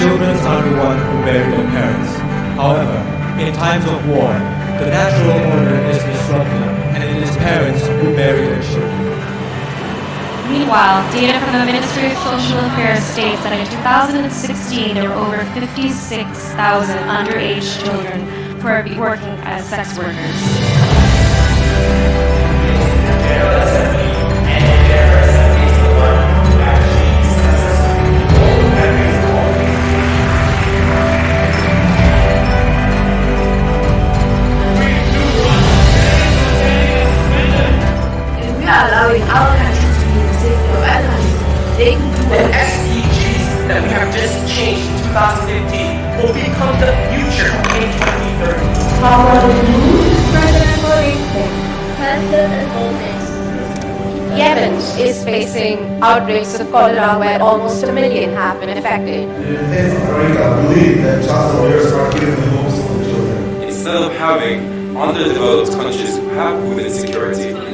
children are the ones who bury their parents. However, in times of war, the natural order is disrupted, and it is parents who bury their children. Meanwhile, data from the Ministry of Social Affairs states that in 2016 there were over 56,000 underage children who are working as sex workers. If we are allowing our countries to be the safety of other countries, they could do The SDGs that we have just changed in 2015 will become the future in 2030. Yemen is facing outbreaks of cholera where almost 1 million have been affected. The States of America believe that child soldiers are killing the homes of the children. Instead of having underdeveloped countries who have food insecurity,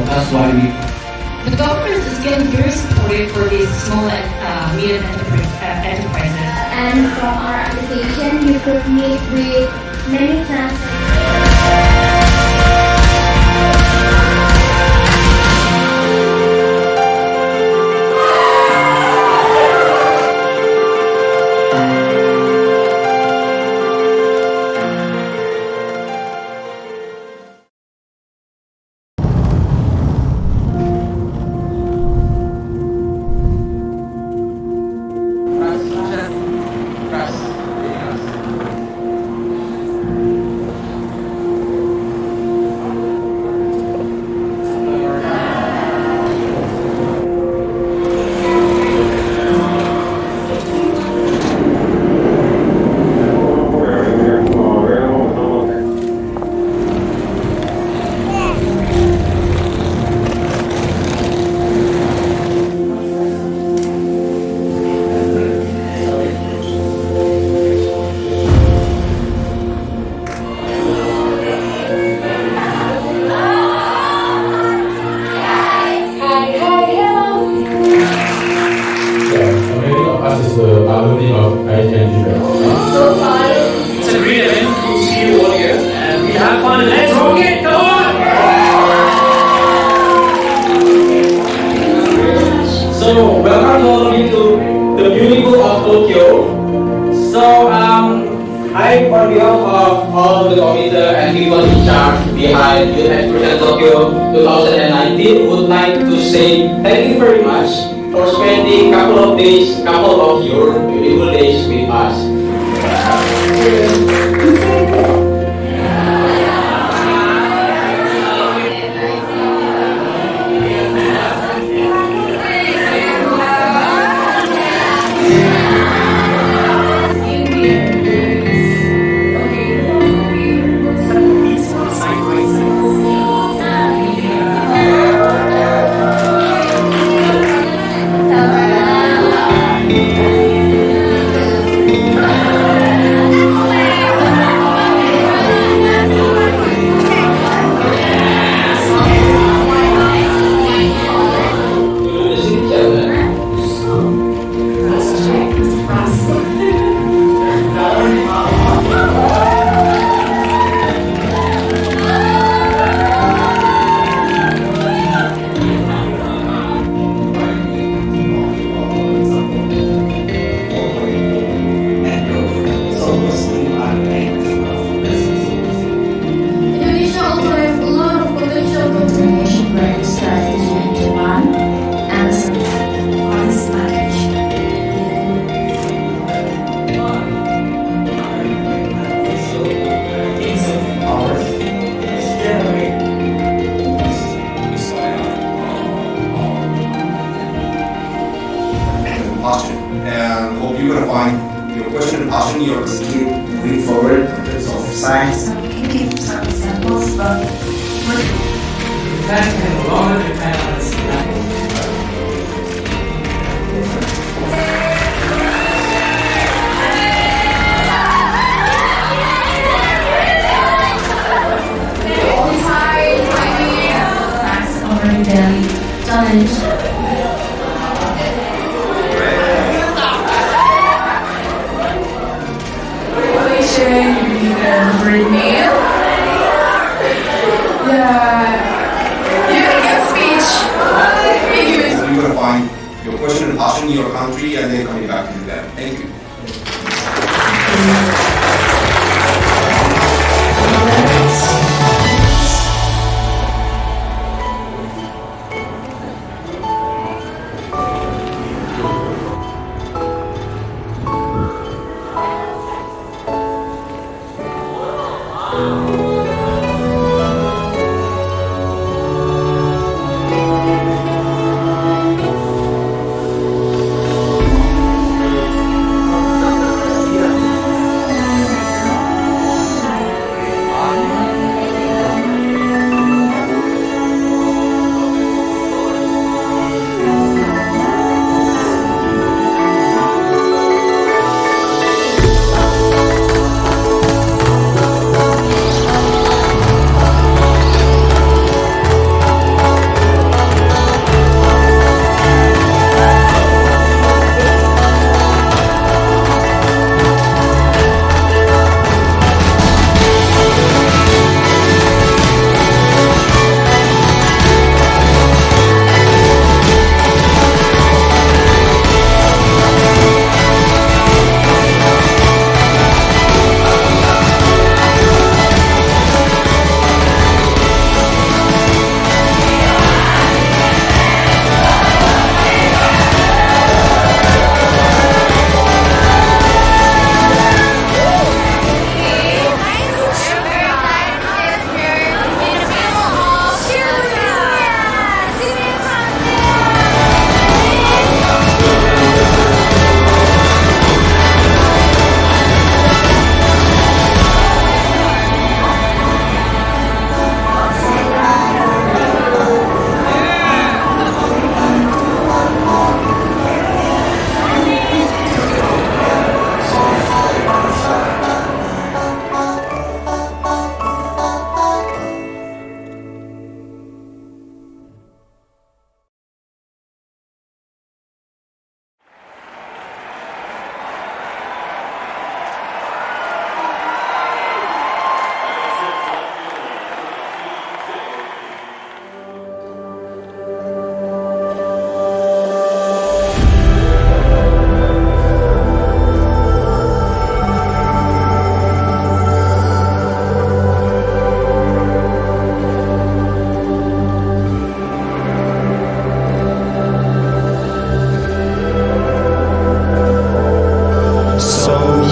That's why we. The government is getting very supportive for these small and medium enterprises. And from our application, you could meet with many classes. Press. So far, It's a great event to see you all here, and we have fun. Let's rock it! Come on! So, welcome to all of you to the beautiful of Tokyo. So, I, on behalf of all the committee and people in charge behind Youtex Present Tokyo 2019, would like to say thank you very much for spending couple of your beautiful days with us. Indonesia also has a lot of potential contribution brand strategy in Japan and policy management. Passion. And hope you're gonna find your question and passion, you're going to keep moving forward in terms of science. Can you give some examples of what That can no longer depend on us. facts already been challenged? So you're going to find your question and passion, your country, and then coming back to that. Thank you.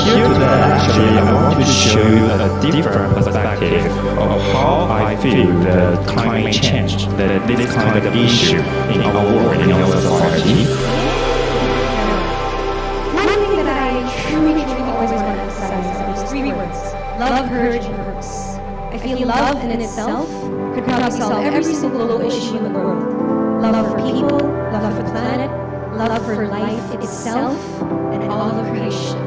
here today, actually, I want to show you a different perspective of how I feel the climate change, this kind of issue in our world, in our society. One thing that I truly always want to emphasize is three words: love, courage, and purpose. I feel love in itself could probably solve every single global issue in the world. Love for people, love for the planet, love for life itself, and all of creation.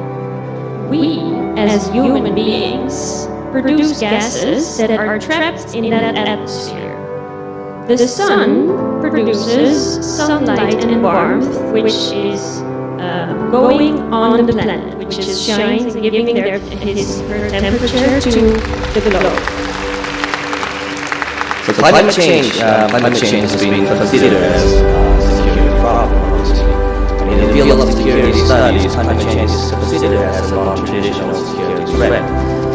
We, as human beings, produce gases that are trapped in that atmosphere. The sun produces sunlight and warmth, which is going on the planet, which is shines and giving her temperature to the globe. So climate change has been considered as a security problem. In the field of security studies, climate change is considered as a non-traditional security threat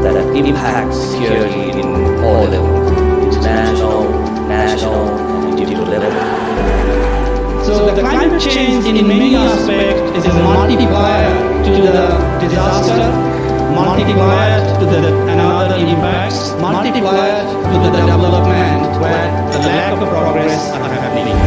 that impacts security in all levels: international, national, and individual level. So the climate change in many aspects is a multiplier to the disaster, multiplier to the another impacts, multiplier to the development where the lack of progress are happening.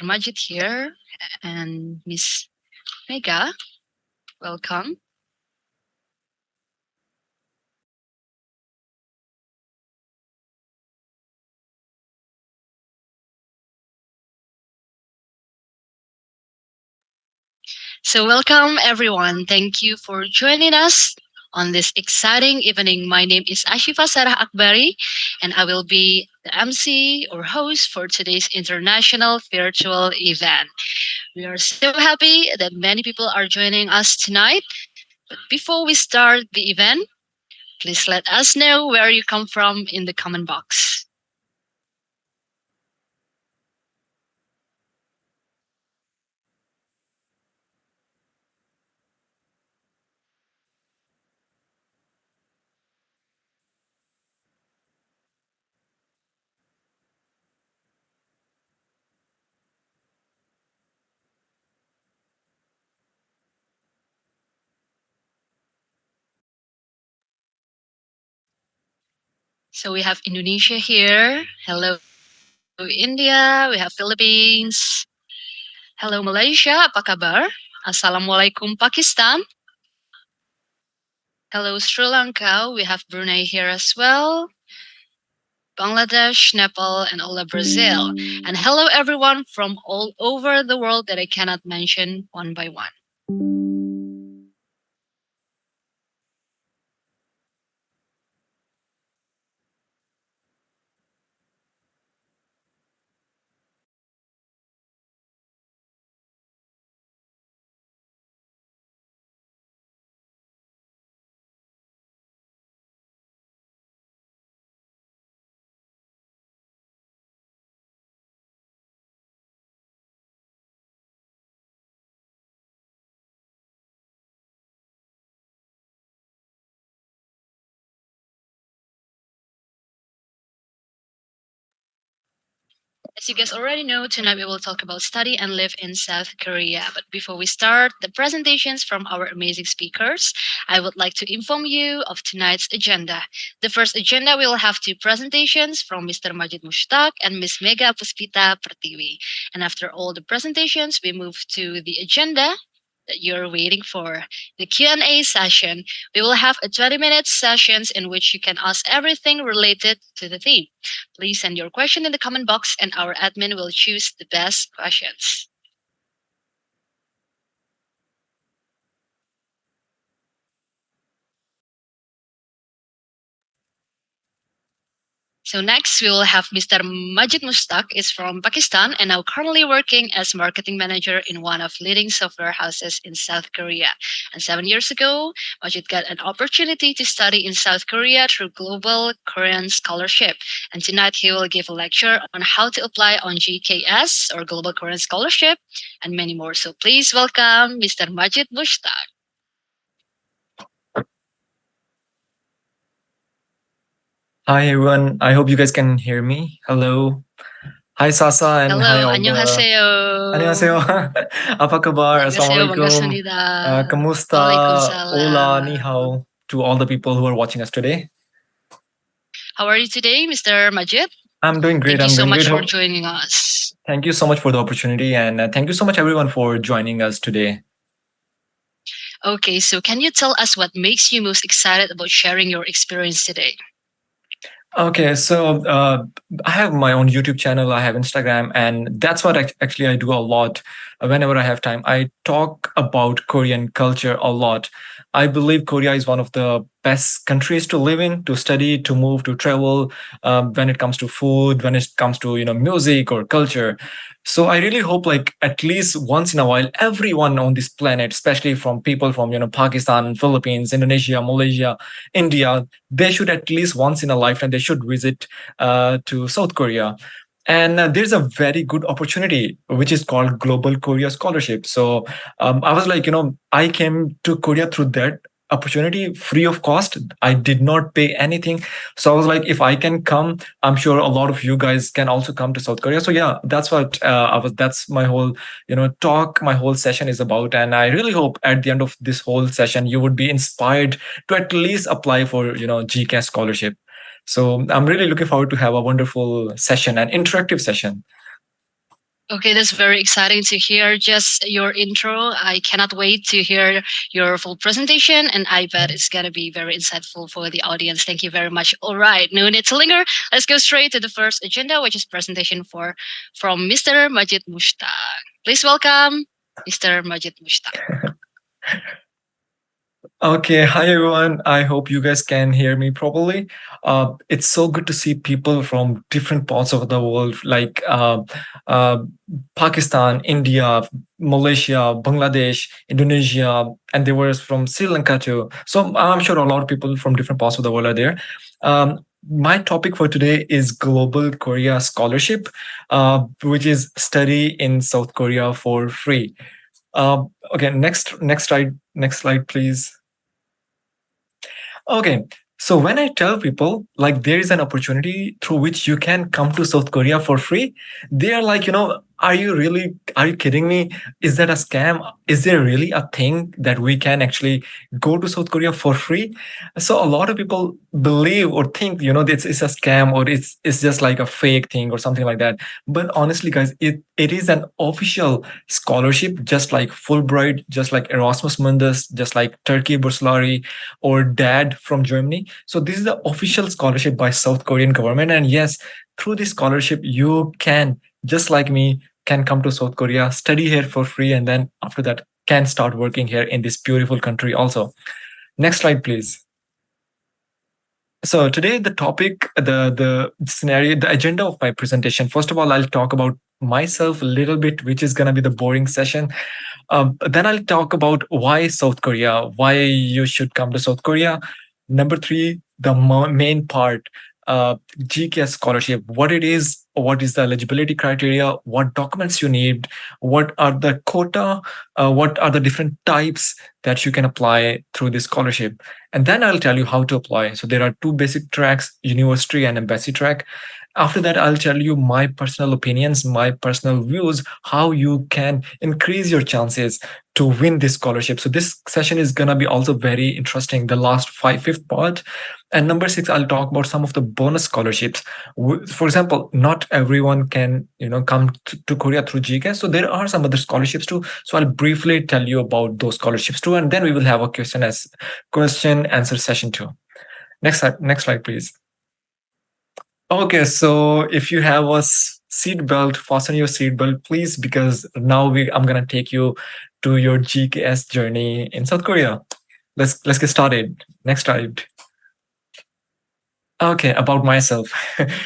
Majid here and Miss Mega. Welcome. So, welcome everyone. Thank you for joining us on this exciting evening. My name is Ashifa Sarah Akbari, and I will be the MC or host for today's international virtual event. We are so happy that many people are joining us tonight. But before we start the event, please let us know where you come from in the comment box. So we have Indonesia here. Hello, India. We have Philippines. Hello, Malaysia. Apa kabar? Assalamualaikum, Pakistan. Hello, Sri Lanka. We have Brunei here as well. Bangladesh, Nepal, and all of Brazil. And hello, everyone from all over the world that I cannot mention one by one. As you guys already know, tonight we will talk about study and live in South Korea. But before we start the presentations from our amazing speakers, I would like to inform you of tonight's agenda. The first agenda, we will have two presentations from Mr. Majid Mushtaq and Ms. Mega Puspita Pratiwi. And after all the presentations, we move to the agenda that you're waiting for, the Q&A session. We will have a 20-minute sessions in which you can ask everything related to the theme. Please send your question in the comment box and our admin will choose the best questions. So next we will have Mr. Majid Mushtaq is from Pakistan and now currently working as marketing manager in one of leading software houses in South Korea. And 7 years ago, Majid got an opportunity to study in South Korea through Global Korean Scholarship. And tonight he will give a lecture on how to apply on GKS or Global Korean Scholarship and many more. So please welcome Mr. Majid Mushtaq. Hi everyone, I hope you guys can hear me. Hello. Hi Sasa and Hello, hi all 안녕하세요. Annyeonghaseyo. Apa kabar? 안녕하세요, Assalamualaikum. 반갑습니다. Kamusta? Waalaikumsalam. Hola, ni hao to all the people who are watching us today. How are you today, Mr. Majid? I'm doing great. Thank you so much great. for joining us. Thank you so much for the opportunity and thank you so much everyone for joining us today. Okay, so can you tell us what makes you most excited about sharing your experience today? Okay, so I have my own YouTube channel, I have Instagram, and that's what actually I do a lot whenever I have time. I talk about Korean culture a lot. I believe Korea is one of the best countries to live in, to study, to move, to travel, when it comes to food, when it comes to music or culture. So I really hope like at least once in a while, everyone on this planet, especially from people from Pakistan, Philippines, Indonesia, Malaysia, India, they should at least once in a lifetime they should visit to South Korea. And there's a very good opportunity which is called Global Korea Scholarship. So I was like, I came to Korea through that opportunity free of cost. I did not pay anything. So I was like, if I can come, I'm sure a lot of you guys can also come to South Korea. So yeah, that's what that's my whole, talk, my whole session is about. And I really hope at the end of this whole session, you would be inspired to at least apply for, GCAS scholarship. So I'm really looking forward to have a wonderful session, an interactive session. Okay, that's very exciting to hear. Just your intro. I cannot wait to hear your full presentation, and I bet it's going to be very insightful for the audience. Thank you very much. All right, no need to linger. Let's go straight to the first agenda, which is presentation from Mr. Majid Mushtaq. Please welcome Mr. Majid Mushtaq. Okay, hi everyone. I hope you guys can hear me properly. It's so good to see people from different parts of the world, like uh, Pakistan, India, Malaysia, Bangladesh, Indonesia, and there was from Sri Lanka too. So I'm sure a lot of people from different parts of the world are there. My topic for today is Global Korea Scholarship, which is study in South Korea for free. Okay, next slide, please. Okay. So when I tell people like there is an opportunity through which you can come to South Korea for free, they are like, are you kidding me? Is that a scam? Is there really a thing that we can actually go to South Korea for free? So a lot of people believe or think, it's a scam or it's just like a fake thing or something like that. But honestly, guys, it is an official scholarship, just like Fulbright, just like Erasmus Mundus, just like Turkey Burslari or DAD from Germany. So this is the official scholarship by South Korean government. And yes, through this scholarship, you can, just like me, can come to South Korea, study here for free, and then after that can start working here in this beautiful country also. Next slide, please. So today the topic, the scenario, the agenda of my presentation. First of all, I'll talk about myself a little bit, which is going to be the boring session. Then I'll talk about why South Korea, why you should come to South Korea. Number 3, the main part, GKS scholarship, what it is, what is the eligibility criteria, what documents you need, what are the quota, what are the different types that you can apply through this scholarship. And then I'll tell you how to apply. So there are 2 basic tracks, university and embassy track. After that, I'll tell you my personal opinions, my personal views, how you can increase your chances to win this scholarship. So this session is going to be also very interesting, the last fifth part. And number 6, I'll talk about some of the bonus scholarships. For example, not everyone can come to Korea through GCAS. So there are some other scholarships too. So I'll briefly tell you about those scholarships too. And then we will have a question answer session too. Next slide, please. Okay, so if you have a seat belt, fasten your seat belt, please, because now I'm gonna take you to your GKS journey in South Korea. Let's get started. Next slide. Okay, about myself.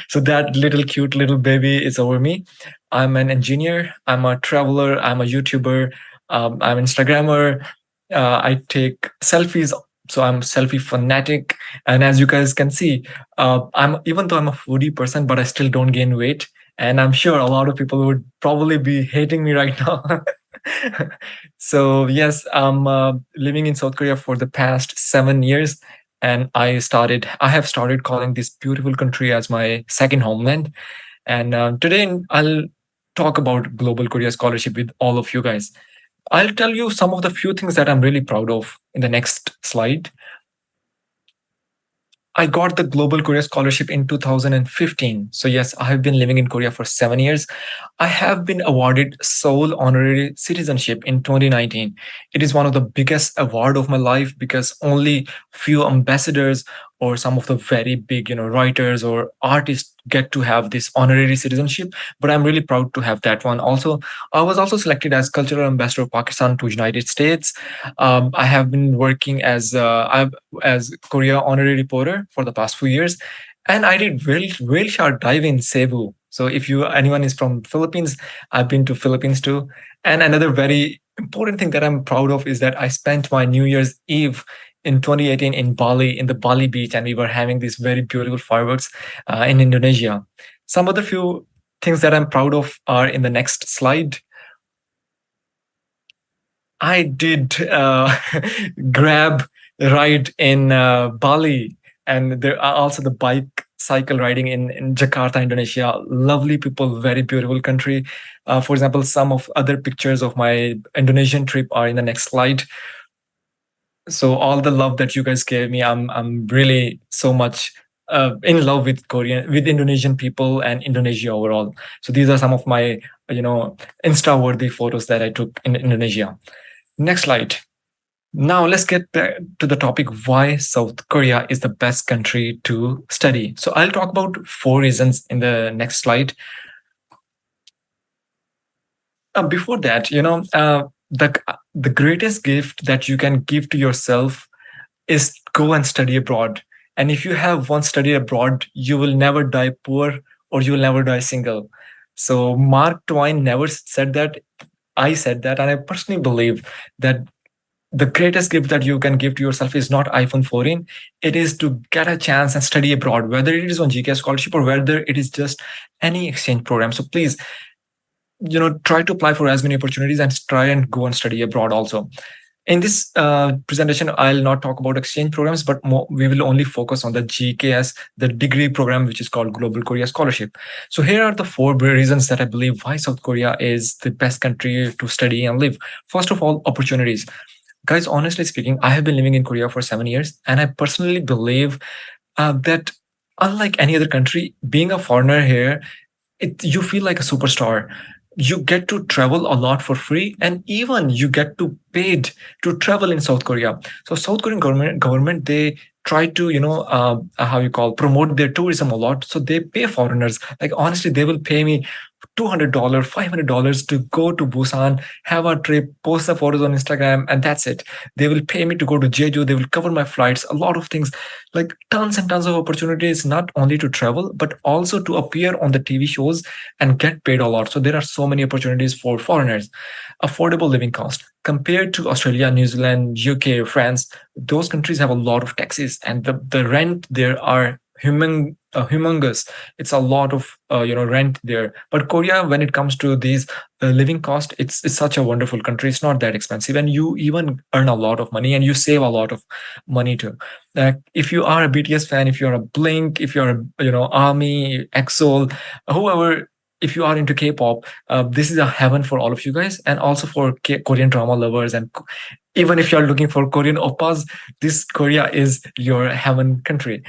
So that little cute little baby is over me. I'm an engineer. I'm a traveler. I'm a YouTuber. I'm an Instagrammer. I take selfies. So I'm selfie fanatic. And as you guys can see, even though I'm a foodie person, but I still don't gain weight. And I'm sure a lot of people would probably be hating me right now. So yes, I'm living in South Korea for the past 7 years. And I have started calling this beautiful country as my second homeland. And today I'll talk about Global Korea Scholarship with all of you guys. I'll tell you some of the few things that I'm really proud of in the next slide. I got the Global Korea Scholarship in 2015. So yes, I have been living in Korea for 7 years. I have been awarded Seoul Honorary Citizenship in 2019. It is one of the biggest award of my life because only few ambassadors or some of the very big, writers or artists get to have this honorary citizenship. But I'm really proud to have that one. Also, I was also selected as cultural ambassador of Pakistan to United States. I have been working as Korea honorary reporter for the past few years, and I did whale shark dive in Cebu. So if anyone is from Philippines, I've been to Philippines too. And another very important thing that I'm proud of is that I spent my New Year's Eve in 2018 in Bali, in the Bali beach, and we were having these very beautiful fireworks in Indonesia. Some other few things that I'm proud of are in the next slide. I did grab a ride in Bali, and there are also the cycle riding in Jakarta, Indonesia. Lovely people, very beautiful country. For example, some of other pictures of my Indonesian trip are in the next slide. So all the love that you guys gave me, I'm really so much in love with with Indonesian people and Indonesia overall. So these are some of my, Insta worthy photos that I took in Indonesia. Next slide. Now let's get back to the topic why South Korea is the best country to study. So I'll talk about 4 reasons in the next slide. Before that, the greatest gift that you can give to yourself is go and study abroad. And if you have once studied abroad, you will never die poor or you will never die single. So Mark Twain never said that. I said that, and I personally believe that the greatest gift that you can give to yourself is not iPhone 14. It is to get a chance and study abroad, whether it is on GK scholarship or whether it is just any exchange program. So please, try to apply for as many opportunities and try and go and study abroad also. In this presentation, I'll not talk about exchange programs, but we will only focus on the GKS, the degree program, which is called Global Korea Scholarship. So here are the 4 reasons that I believe why South Korea is the best country to study and live. First of all, opportunities. Guys, honestly speaking, I have been living in Korea for 7 years, and I personally believe that unlike any other country, being a foreigner here, you feel like a superstar. You get to travel a lot for free, and even you get to paid to travel in South Korea. So South Korean government they try to promote their tourism a lot. So they pay foreigners. Like honestly, they will pay me $200, $500 to go to Busan, have a trip, post the photos on Instagram, and that's it. They will pay me to go to Jeju. They will cover my flights, a lot of things, like tons and tons of opportunities, not only to travel, but also to appear on the TV shows and get paid a lot. So there are so many opportunities for foreigners. Affordable living cost. Compared to Australia, New Zealand, UK, France, those countries have a lot of taxes, and the rent there are humongous. It's a lot of rent there. But Korea, when it comes to these living cost, it's such a wonderful country. It's not that expensive, and you even earn a lot of money and you save a lot of money too. If you are a BTS fan, if you're a Blink, if you're a ARMY, EXO, whoever, if you are into K-pop, this is a heaven for all of you guys, and also for Korean drama lovers. And even if you're looking for Korean oppas, this Korea is your heaven country.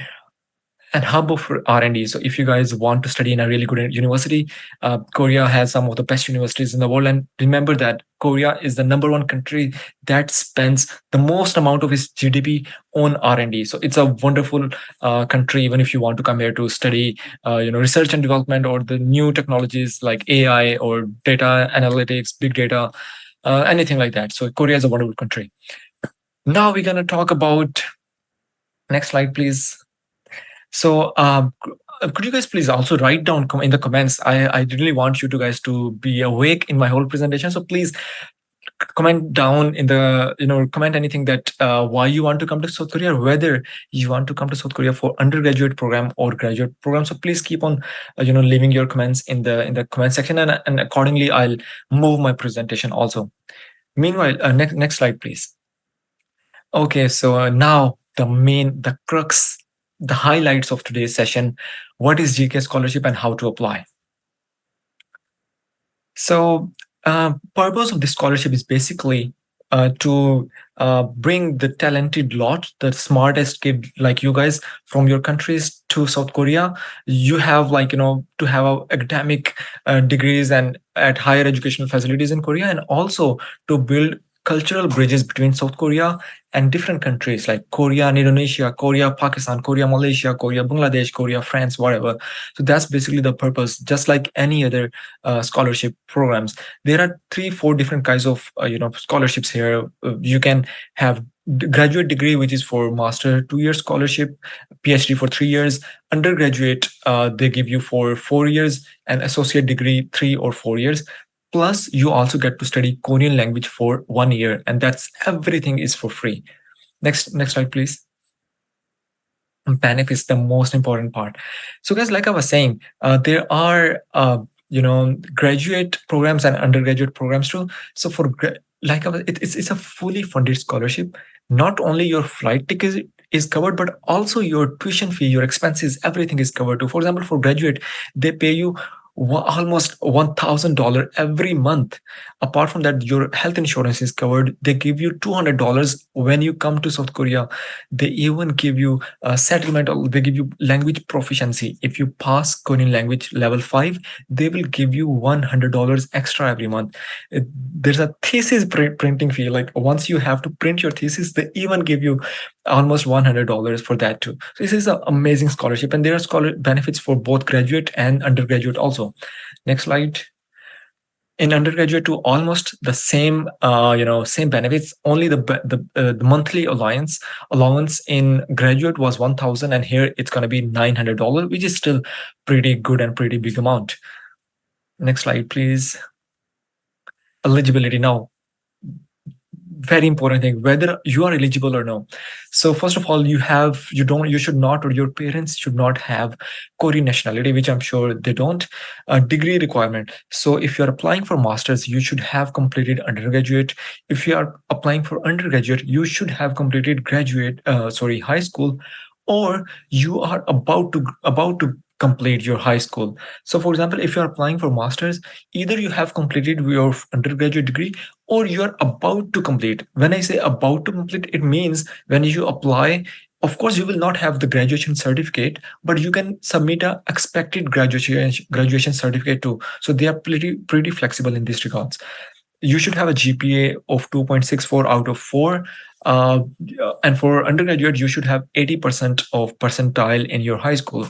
And hub of R&D. So if you guys want to study in a really good university, Korea has some of the best universities in the world. And remember that Korea is the #1 country that spends the most amount of its GDP on R&D. So it's a wonderful country, even if you want to come here to study, research and development or the new technologies like AI or data analytics, big data, anything like that. So Korea is a wonderful country. Now we're going to talk about, next slide, please. So could you guys please also write down in the comments? I really want you guys to be awake in my whole presentation. So please comment down in the, comment anything that why you want to come to South Korea, whether you want to come to South Korea for undergraduate program or graduate program. So please keep on, leaving your comments in the comment section, and accordingly, I'll move my presentation also. Meanwhile, next slide, please. Okay, so now the crux, the highlights of today's session. What is GK scholarship and how to apply? So purpose of this scholarship is basically to bring the talented lot, the smartest kid like you guys from your countries to South Korea. You have to have academic degrees and at higher educational facilities in Korea, and also to build cultural bridges between South Korea and different countries like Korea and Indonesia, Korea, Pakistan, Korea, Malaysia, Korea, Bangladesh, Korea, France, whatever. So that's basically the purpose. Just like any other scholarship programs, there are 3-4 different kinds of scholarships here. You can have graduate degree, which is for master 2-year scholarship, PhD for 3 years, undergraduate they give you for 4 years, and associate degree 3 or 4 years. Plus, you also get to study Korean language for 1 year, and that's everything is for free. Next slide, please. PANIP is the most important part. So, guys, like I was saying, there are graduate programs and undergraduate programs too. So, for it's a fully funded scholarship. Not only your flight ticket is covered, but also your tuition fee, your expenses, everything is covered too. For example, for graduate, they pay you almost $1,000 every month. Apart from that, your health insurance is covered. They give you $200 when you come to South Korea. They even give you a settlement, or they give you language proficiency. If you pass Korean language level 5, they will give you $100 extra every month. There's a thesis printing fee. Like once you have to print your thesis, they even give you almost $100 for that too. So this is an amazing scholarship, and there are scholar benefits for both graduate and undergraduate also. Next slide. In undergraduate too, almost the same same benefits. Only the monthly allowance in graduate was 1,000, and here it's going to be $900, which is still pretty good and pretty big amount. Next slide, please. Eligibility now. Very important thing, whether you are eligible or no. So first of all, you should not, or your parents should not have Korean nationality, which I'm sure they don't. A degree requirement. So if you're applying for masters, you should have completed undergraduate. If you are applying for undergraduate, you should have completed high school, or you are about to complete your high school. So for example, if you're applying for masters, either you have completed your undergraduate degree, or you're about to complete. When I say about to complete, it means when you apply, of course, you will not have the graduation certificate, but you can submit a expected graduation certificate too. So they are pretty flexible in this regards. You should have a GPA of 2.64 out of 4. And for undergraduate, you should have 80% of percentile in your high school.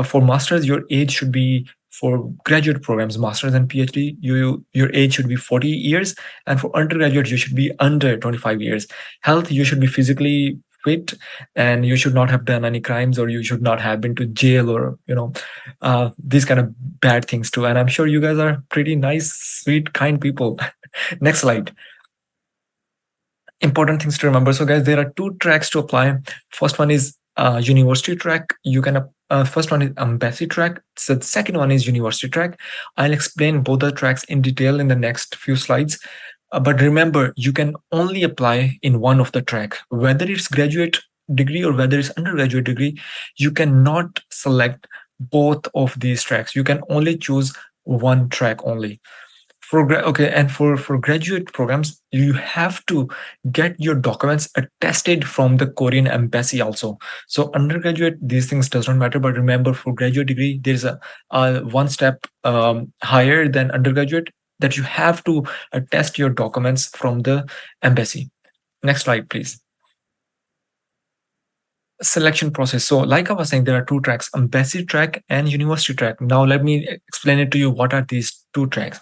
For masters, your age should be, for graduate programs, masters and PhD, your age should be 40 years, and for undergraduate, you should be under 25 years. Health, you should be physically fit, and you should not have done any crimes, or you should not have been to jail, or these kind of bad things too. And I'm sure you guys are pretty nice, sweet, kind people. Next slide. Important things to remember. So guys, there are 2 tracks to apply. First one is university track. You can first one is embassy track. So the second one is university track. I'll explain both the tracks in detail in the next few slides. But remember, you can only apply in one of the track, whether it's graduate degree or whether it's undergraduate degree. You cannot select both of these tracks. You can only choose one track only. For graduate programs, you have to get your documents attested from the Korean embassy also. So undergraduate, these things does not matter, but remember, for graduate degree, there's a one step higher than undergraduate, that you have to attest your documents from the embassy. Next slide, please. Selection process. So like I was saying, there are 2 tracks, embassy track and university track. Now let me explain it to you. What are these 2 tracks?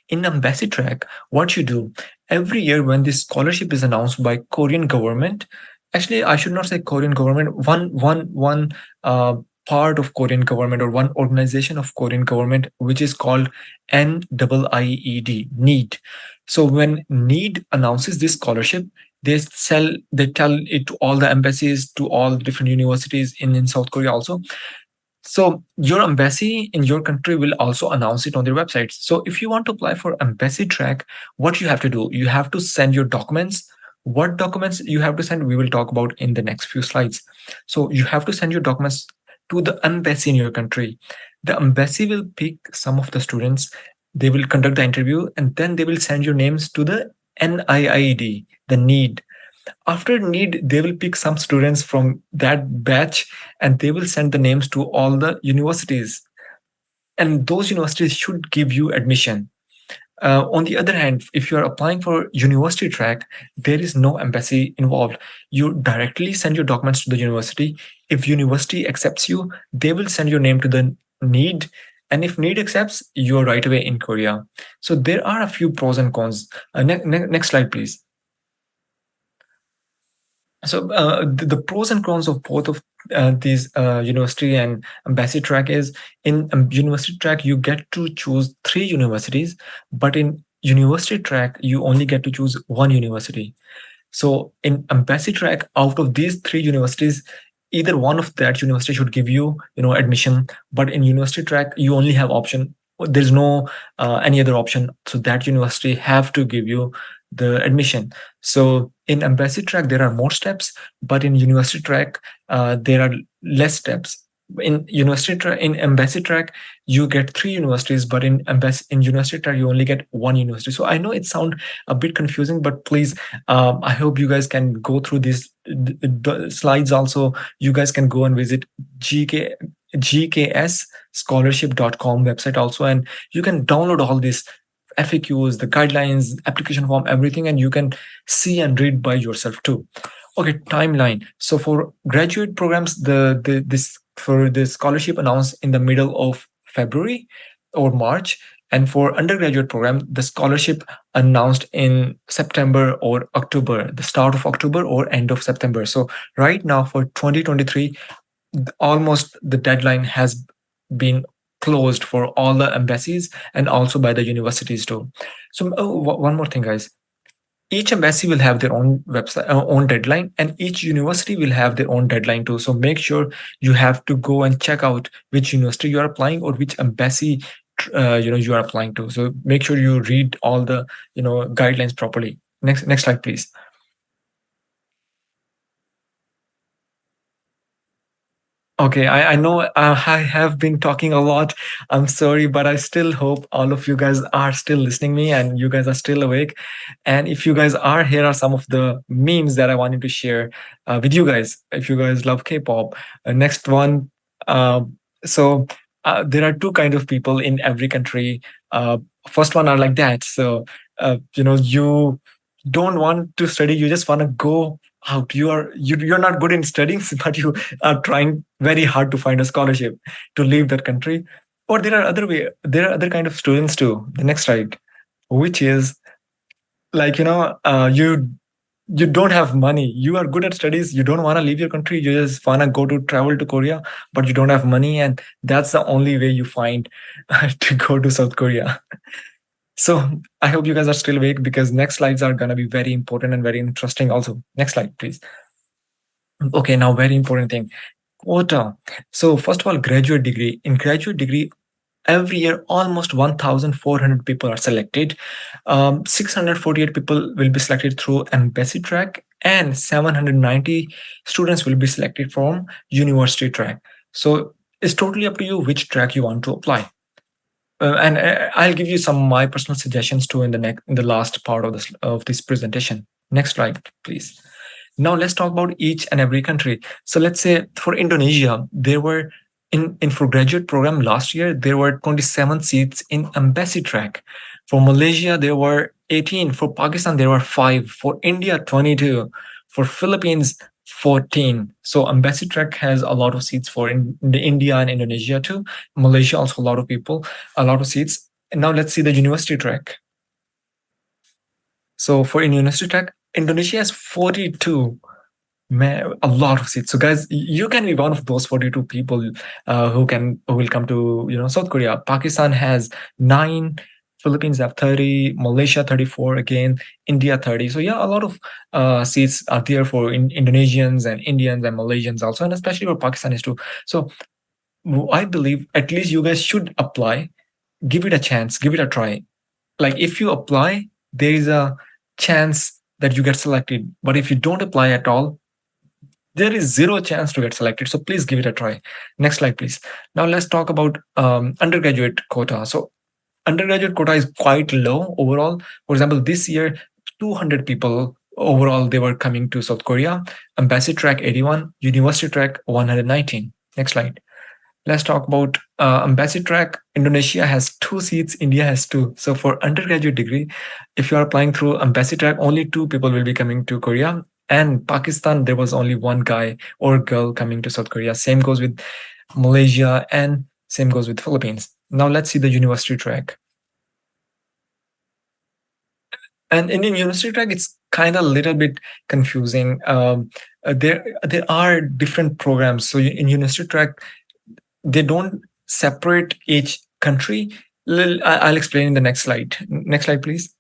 In embassy track, what you do every year when this scholarship is announced by Korean government, actually I should not say Korean government, one part of Korean government, or one organization of Korean government, which is called NIIED, NEED. So when NEED announces this scholarship, they tell it to all the embassies, to all the different universities in South Korea also. So your embassy in your country will also announce it on their websites. So if you want to apply for embassy track, what you have to do, you have to send your documents. What documents you have to send, we will talk about in the next few slides. So you have to send your documents to the embassy in your country. The embassy will pick some of the students. They will conduct the interview, and then they will send your names to the NIIED, the NEED. After NEED, they will pick some students from that batch, and they will send the names to all the universities. And those universities should give you admission. On the other hand, if you are applying for university track, there is no embassy involved. You directly send your documents to the university. If university accepts you, they will send your name to the NEED. And if NEED accepts, you are right away in Korea. So there are a few pros and cons. Next slide, please. So the pros and cons of both of these university and embassy track is, in university track, you get to choose 3 universities, but in university track, you only get to choose 1 university. So in embassy track, out of these 3 universities, either one of that university should give you, admission. But in university track, you only have option. There's no any other option. So that university have to give you the admission. So in embassy track, there are more steps, but in university track, there are less steps. in in embassy track you get 3 universities, but in university track you only get 1 university. So I know it sounds a bit confusing, but please, I hope you guys can go through these slides. Also, you guys can go and visit gk gksscholarship.com website also, and you can download all these FAQs, the guidelines, application form, everything, and you can see and read by yourself too. Okay, timeline. So for graduate programs, this for the scholarship announced in the middle of February or March, and for undergraduate program, the scholarship announced in September or October, the start of October or end of September. So right now for 2023, almost the deadline has been closed for all the embassies and also by the universities too. So one more thing, guys. Each embassy will have their own website, own deadline, and each university will have their own deadline too. So make sure you have to go and check out which university you are applying or which embassy you are applying to. So make sure you read all the guidelines properly. Next slide, please. Okay, I know I have been talking a lot. I'm sorry, but I still hope all of you guys are still listening me and you guys are still awake. And if you guys are, here are some of the memes that I wanted to share with you guys. If you guys love K-pop, next one. So there are two kind of people in every country. First one are like that. So you don't want to study, you just want to go out. You're not good in studying, but you are trying very hard to find a scholarship to leave that country. Or there are other kind of students too. The next slide, which is like you don't have money, you are good at studies, you don't want to leave your country, you just want to go to travel to Korea, but you don't have money, and that's the only way you find to go to South Korea. So I hope you guys are still awake, because next slides are going to be very important and very interesting also. Next slide, please. Okay, now very important thing, quota. So first of all, graduate degree. In graduate degree, every year almost 1,400 people are selected. 648 people will be selected through embassy track, and 790 students will be selected from university track. So it's totally up to you which track you want to apply. And I'll give you some of my personal suggestions too in the last part of this presentation. Next slide, please. Now let's talk about each and every country. So let's say for Indonesia, there were in for graduate program last year, there were 27 seats in embassy track. For Malaysia, there were 18. For Pakistan, there were 5. For India, 22. For Philippines, 14. So embassy track has a lot of seats for India and Indonesia too. Malaysia also a lot of seats. And now let's see the university track. So for university track, Indonesia has 42. Man, a lot of seats. So guys, you can be one of those 42 people who will come to South Korea. Pakistan has 9. Philippines have 30, Malaysia 34 again, India 30. So yeah, a lot of seats are there for Indonesians and Indians and Malaysians also, and especially for Pakistanis too. So I believe at least you guys should apply, give it a chance, give it a try. Like if you apply, there is a chance that you get selected. But if you don't apply at all, there is zero chance to get selected. So please give it a try. Next slide, please. Now let's talk about undergraduate quota. So undergraduate quota is quite low overall. For example, this year, 200 people overall, they were coming to South Korea. Embassy track 81, university track 119. Next slide. Let's talk about embassy track. Indonesia has 2 seats, India has 2. So for undergraduate degree, if you are applying through embassy track, only 2 people will be coming to Korea. And Pakistan, there was only 1 guy or girl coming to South Korea. Same goes with Malaysia, and same goes with Philippines. Now let's see the university track. And in the university track, it's kind of a little bit confusing. There are different programs. So in university track, they don't separate each country. I'll explain in the next slide. Next slide, please.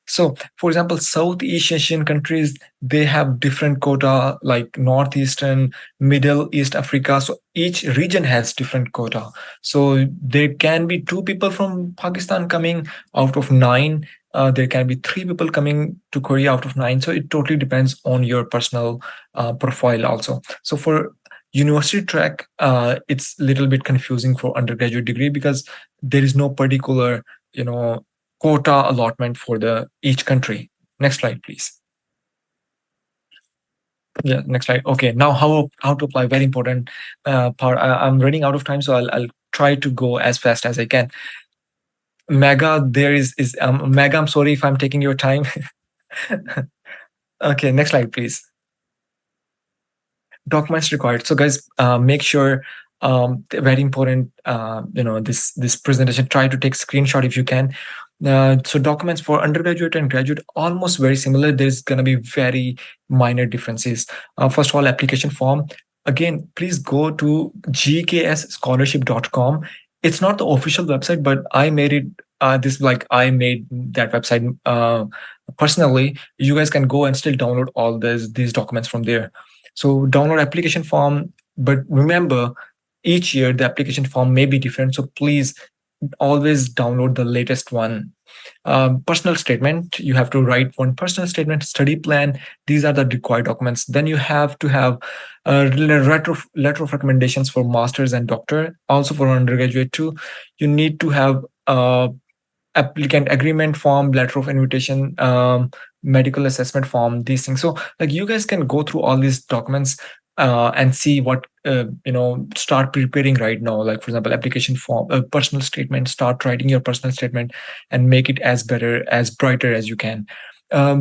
So, for example, Southeast Asian countries, they have different quota, like Northeastern, Middle East Africa. So each region has different quota. So there can be 2 people from Pakistan coming out of 9. There can be 3 people coming to Korea out of 9. So it totally depends on your personal profile also. So for University track, it's a little bit confusing for undergraduate degree because there is no particular, quota allotment for the each country. Next slide, please. Yeah, next slide. Okay, now how to apply, very important part. I'm running out of time, so I'll try to go as fast as I can. Mega, there is Mega, I'm sorry if I'm taking your time. Okay, next slide, please. Documents required. So guys, make sure, very important, this presentation, try to take screenshot if you can. So documents for undergraduate and graduate, almost very similar. There's going to be very minor differences. First of all, application form. Again, please go to gksscholarship.com. It's not the official website, but I made it, I made that website personally. You guys can go and still download all these documents from there. So download application form, but remember, each year the application form may be different. So please always download the latest one. Personal statement, you have to write one personal statement, study plan. These are the required documents. Then you have to have a letter of recommendations for masters and doctor. Also for undergraduate too, you need to have applicant agreement form, letter of invitation, medical assessment form, these things. So like you guys can go through all these documents and see what, start preparing right now. Like for example, application form, personal statement, start writing your personal statement and make it as brighter as you can. A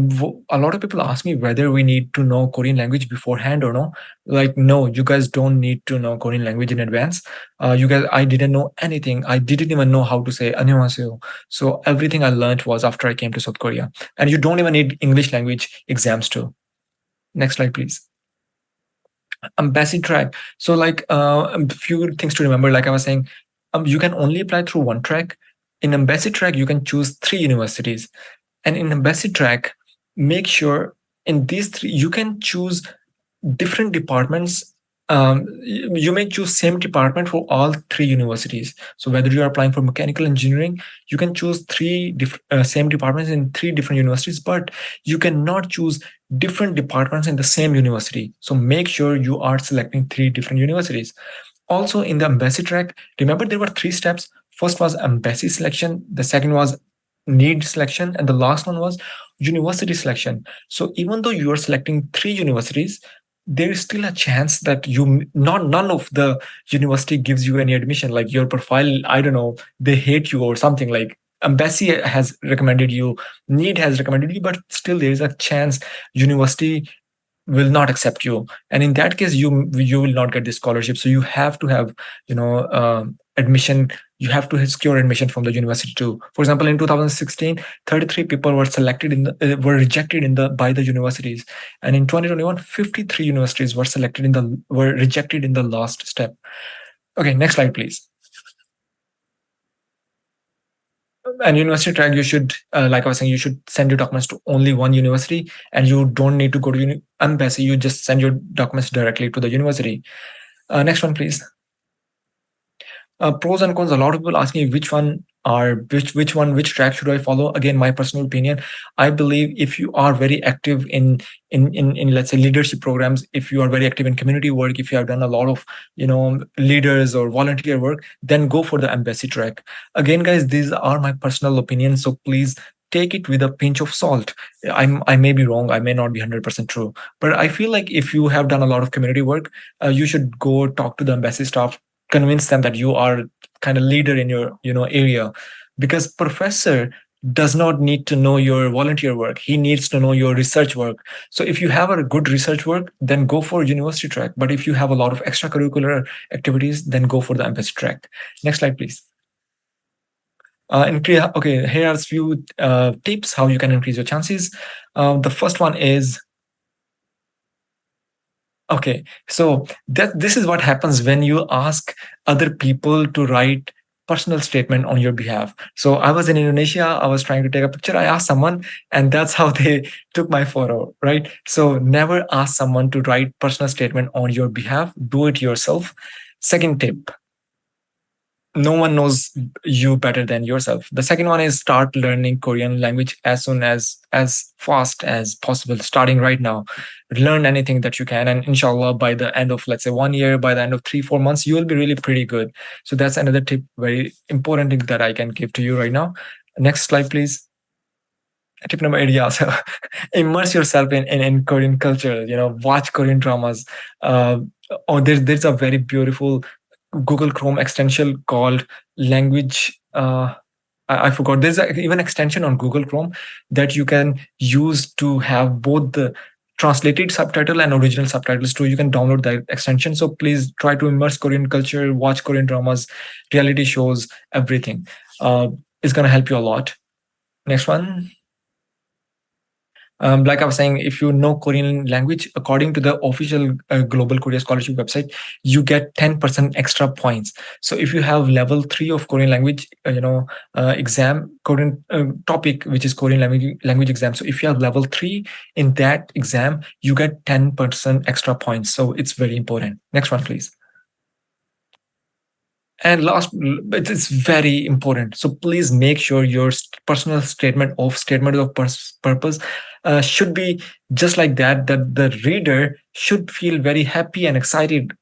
lot of people ask me whether we need to know Korean language beforehand or no. Like, no, you guys don't need to know Korean language in advance. I didn't know anything. I didn't even know how to say annyeonghaseyo. So everything I learned was after I came to South Korea. And you don't even need English language exams too. Next slide, please. Embassy track. So like a few things to remember. Like I was saying, you can only apply through one track. In embassy track, you can choose 3 universities. And in embassy track, make sure in these 3, you can choose different departments. You may choose same department for all 3 universities. So whether you are applying for mechanical engineering, you can choose 3 same departments in 3 different universities, but you cannot choose different departments in the same university. So make sure you are selecting 3 different universities. Also in the embassy track, remember there were 3 steps. First was embassy selection. The second was need selection. And the last one was university selection. So even though you are selecting 3 universities, there is still a chance that none of the university gives you any admission. Like your profile, I don't know, they hate you or something. Like embassy has recommended you, need has recommended you, but still there is a chance university will not accept you, and in that case you will not get the scholarship. So you have to have admission. You have to secure admission from the university too. For example, in 2016, 33 people were selected were rejected by the universities, and in 2021, 53 universities were rejected in the last step. Okay, next slide, please. And university track, you should, like I was saying, you should send your documents to only one university, and you don't need to go to embassy. You just send your documents directly to the university. Next one, please. Pros and cons. A lot of people ask me which track should I follow. Again, my personal opinion, I believe if you are very active in let's say leadership programs, if you are very active in community work, if you have done a lot of leaders or volunteer work, then go for the embassy track. Again, guys, these are my personal opinions, so please take it with a pinch of salt. I may be wrong, I may not be 100% true, but I feel like if you have done a lot of community work, you should go talk to the embassy staff, convince them that you are kind of leader in your area, because professor does not need to know your volunteer work. He needs to know your research work. So if you have a good research work, then go for university track. But if you have a lot of extracurricular activities, then go for the embassy track. Next slide, please. Okay, here are a few tips how you can increase your chances. The first one is, okay, so this is what happens when you ask other people to write personal statement on your behalf. So I was in Indonesia, I was trying to take a picture, I asked someone, and that's how they took my photo, right? So never ask someone to write personal statement on your behalf, do it yourself. Second tip, no one knows you better than yourself. The second one is start learning Korean language as soon as fast as possible, starting right now. Learn anything that you can, and inshallah, by the end of, let's say, 1 year, by the end of 3 4 months, you will be really pretty good. So that's another tip, very important thing that I can give to you right now. Next slide, please. Tip number 8, yeah. So immerse yourself in Korean culture. Watch Korean dramas. There's a very beautiful Google Chrome extension called language. I forgot. There's even extension on Google Chrome that you can use to have both the translated subtitle and original subtitles too. You can download that extension. So please try to immerse Korean culture, watch Korean dramas, reality shows, everything. It's gonna help you a lot. Next one. Like I was saying, if you know Korean language, according to the official Global Korea Scholarship website, you get 10% extra points. So if you have level 3 of Korean language, exam, Korean topic, which is Korean language exam. So if you have level 3 in that exam, you get 10% extra points. So it's very important. Next one, please. And last, it is very important. So please make sure your personal statement of purpose should be just like that the reader should feel very happy and excited.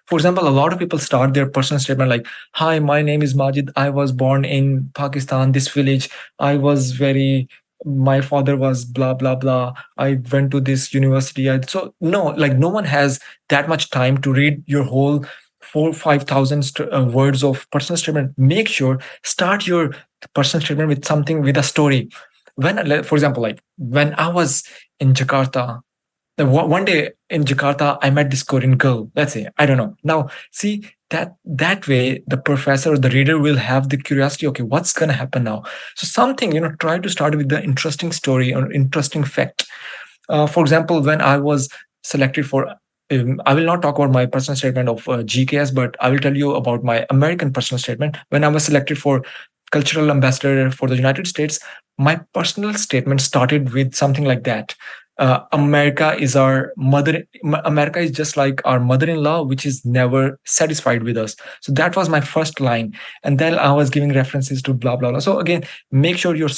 For example, a lot of people start their personal statement like, "Hi, my name is Majid. I was born in Pakistan, this village. My father was blah, blah, blah. I went to this university." So no, like no one has that much time to read your whole 4 5,000 words of personal statement. Make sure start your personal statement with something, with a story. For example, like when I was in Jakarta, one day in Jakarta, I met this Korean girl. Let's say, I don't know. Now, see that way, the professor or the reader will have the curiosity. Okay, what's gonna happen now? So something, try to start with the interesting story or interesting fact. For example, when I was selected for, I will not talk about my personal statement of GKS, but I will tell you about my American personal statement. When I was selected for cultural ambassador for the United States, my personal statement started with something like that. America is our mother. America is just like our mother-in-law, which is never satisfied with us. So that was my first line, and then I was giving references to blah blah blah. So again, make sure your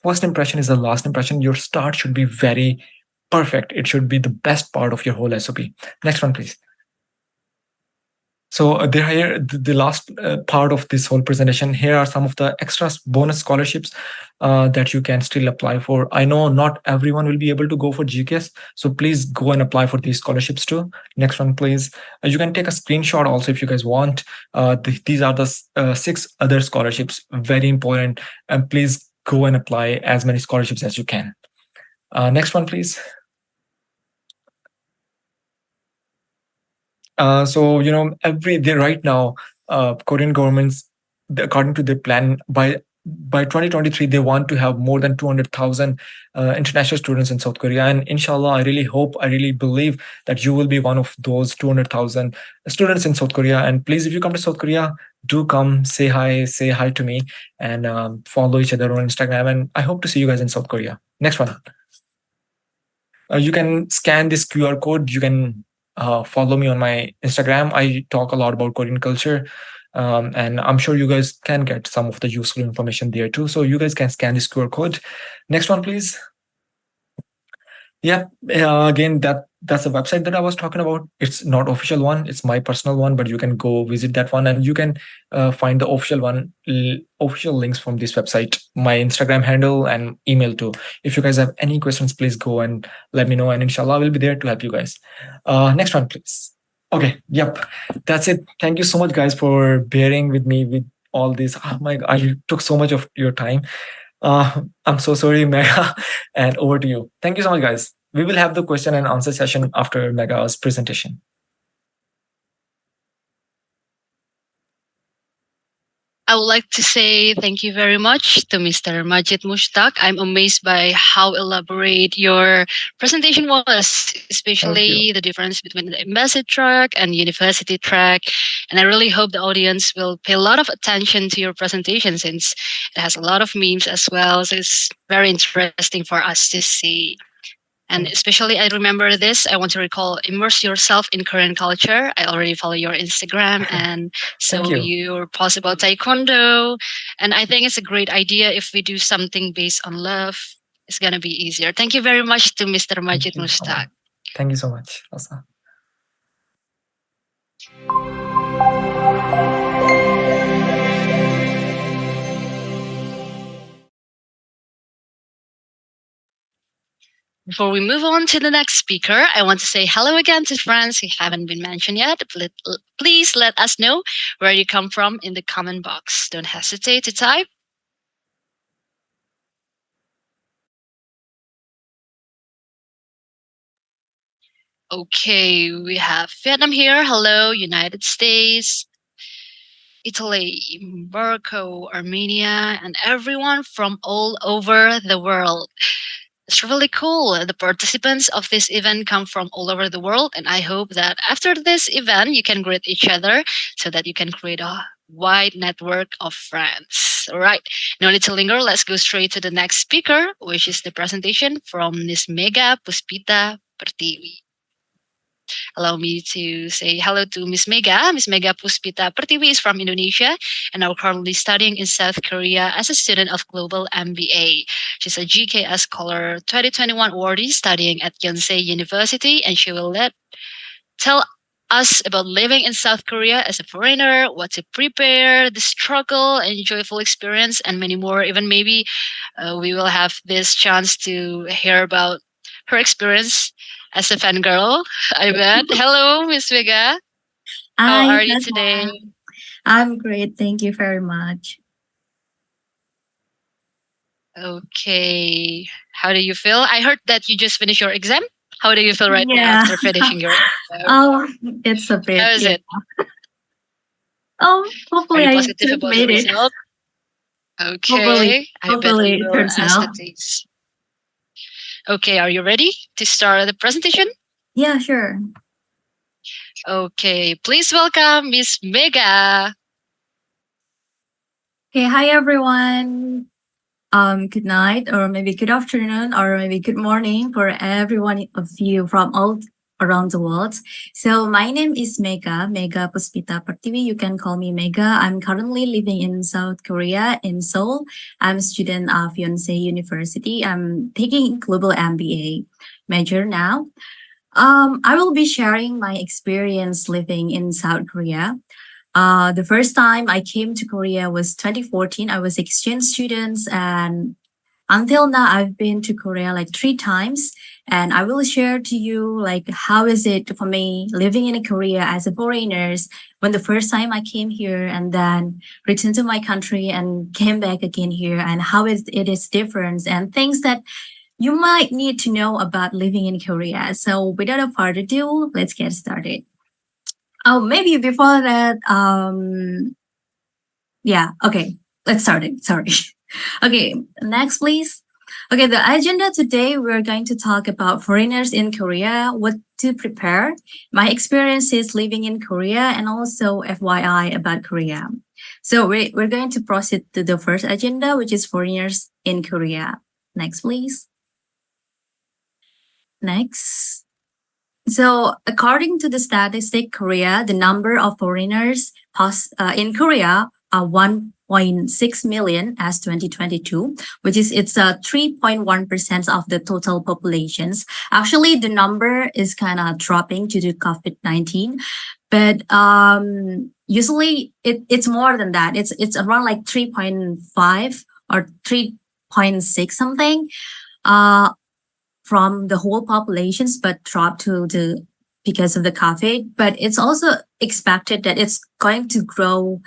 first impression is the last impression. Your start should be very perfect. It should be the best part of your whole SOP. Next one, please. So the last part of this whole presentation, here are some of the extra bonus scholarships that you can still apply for. I know not everyone will be able to go for GKS, so please go and apply for these scholarships too. Next one, please. You can take a screenshot also if you guys want. These are the 6 other scholarships, very important, and please go and apply as many scholarships as you can. Next one, please. So every day right now, Korean governments, according to their plan, by 2023 they want to have more than 200,000 international students in South Korea, and inshallah, I really believe that you will be one of those 200,000 students in South Korea. And please, if you come to South Korea, do come, say hi to me, and follow each other on Instagram, and I hope to see you guys in South Korea. Next one. You can scan this QR code. You can follow me on my Instagram. I talk a lot about Korean culture, and I'm sure you guys can get some of the useful information there too. So you guys can scan this QR code. Next one, please. Yeah, again, that's a website that I was talking about. It's not official one, it's my personal one, but you can go visit that one, and you can find the official one, official links from this website, my Instagram handle and email too. If you guys have any questions, please go and let me know, and inshallah I will be there to help you guys. Next one, please. Okay, yep, that's it. Thank you so much, guys, for bearing with me with all this. Oh my God, I took so much of your time. I'm so sorry, Mega, and over to you. Thank you so much, guys. We will have the question and answer session after Mega's presentation. I would like to say thank you very much to Mr. Majid Mushtaq. I'm amazed by how elaborate your presentation was, especially the difference between the embassy track and university track. And I really hope the audience will pay a lot of attention to your presentation, since it has a lot of memes as well. So it's very interesting for us to see. And especially, I remember this. I want to recall immerse yourself in Korean culture. I already follow your Instagram, and so you post about taekwondo. And I think it's a great idea if we do something based on love. It's gonna be easier. Thank you very much to Mr. Majid Mustaq. Thank you so much, Elsa. Before we move on to the next speaker, I want to say hello again to friends who haven't been mentioned yet. Please let us know where you come from in the comment box. Don't hesitate to type. Okay, we have Vietnam here. Hello, United States, Italy, Morocco, Armenia, and everyone from all over the world. It's really cool. The participants of this event come from all over the world, and I hope that after this event, you can greet each other so that you can create a wide network of friends. All right, no need to linger. Let's go straight to the next speaker, which is the presentation from Ms. Mega Puspita Pertiwi. Allow me to say hello to Miss Mega. Miss Mega Puspita Pertiwi is from Indonesia and now currently studying in South Korea as a student of Global MBA. She's a GKS Scholar 2021 awardee studying at Yonsei University, and she will tell us about living in South Korea as a foreigner, what to prepare, the struggle and joyful experience, and many more. Even maybe we will have this chance to hear about her experience as a fangirl, I bet. Hello, Miss Vega. How Hi, are you today? I'm great. Thank you very much. Okay. How do you feel? I heard that you just finished your exam. How do you feel right now after finishing your exam? Oh, it's a bit. How is it? Hopefully are you I positive about the made it. result? Okay. Hopefully I it bet turns we will ask out. the taste. Okay, are you ready to start the presentation? Yeah, sure. Okay, please welcome Miss Mega. Okay, hi everyone. Good night, or maybe good afternoon, or maybe good morning for every one of you from all around the world. So my name is Mega Puspita Pertiwi. You can call me Mega. I'm currently living in South Korea, in Seoul. I'm a student of Yonsei University. I'm taking Global MBA major now. I will be sharing my experience living in South Korea. The first time I came to Korea was 2014. I was exchange students, and until now I've been to Korea like 3 times. And I will share to you like how is it for me living in Korea as a foreigners when the first time I came here and then returned to my country and came back again here, and how it is different and things that you might need to know about living in Korea. So without a further ado, let's get started. Oh, maybe before that, yeah, okay, let's start it. Sorry. Okay, next, please. Okay, the agenda today, we're going to talk about foreigners in Korea, what to prepare, my experiences living in Korea, and also FYI about Korea. So we're going to proceed to the first agenda, which is foreigners in Korea. Next, please. Next. So according to the statistic Korea, the number of foreigners in Korea are 1.6 million as 2022, which is it's 3.1% of the total populations. Actually, the number is kind of dropping due to COVID-19, but usually it's more than that. It's around like 3.5 or 3.6 something. From the whole populations, but dropped because of the COVID. But it's also expected that it's going to grow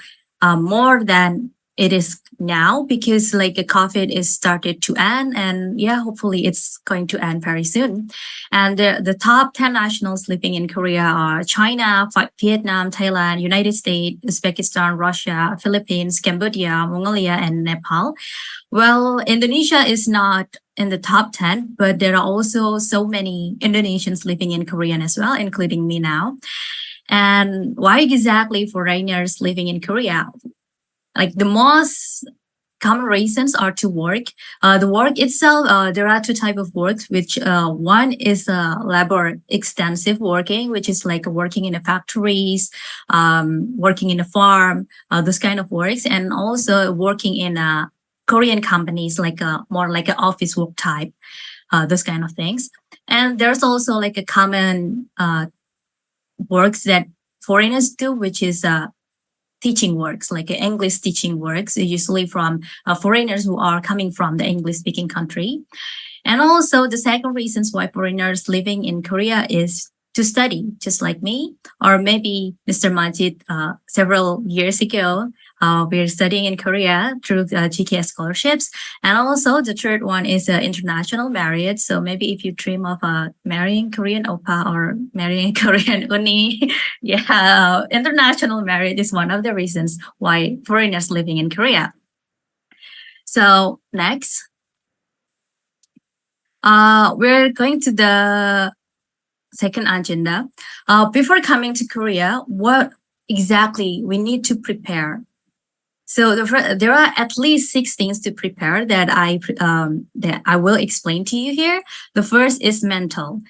more than it is now because like the COVID is started to end, and yeah, hopefully it's going to end very soon. And the top 10 nationals living in Korea are China, Vietnam, Thailand, United States, Uzbekistan, Russia, Philippines, Cambodia, Mongolia, and Nepal. Well, Indonesia is not in the top 10, but there are also so many Indonesians living in Korea as well, including me now. And why exactly foreigners living in Korea? Like the most common reasons are to work. The work itself, there are two types of works, which one is labor extensive working, which is like working in the factories, working in a farm, those kind of works, and also working in Korean companies, like more like an office work type, those kind of things. And there's also like a common works that foreigners do, which is teaching works, like English teaching works, usually from foreigners who are coming from the English speaking country. And also the second reasons why foreigners living in Korea is to study, just like me, or maybe Mr. Majid several years ago. We're studying in Korea through GKS scholarships. And also the third one is international marriage. So maybe if you dream of marrying Korean oppa or marrying Korean uni, yeah, international marriage is one of the reasons why foreigners living in Korea. So next, we're going to the second agenda. Before coming to Korea, what exactly we need to prepare? So there are at least 6 things to prepare that I will explain to you here. The first is mental.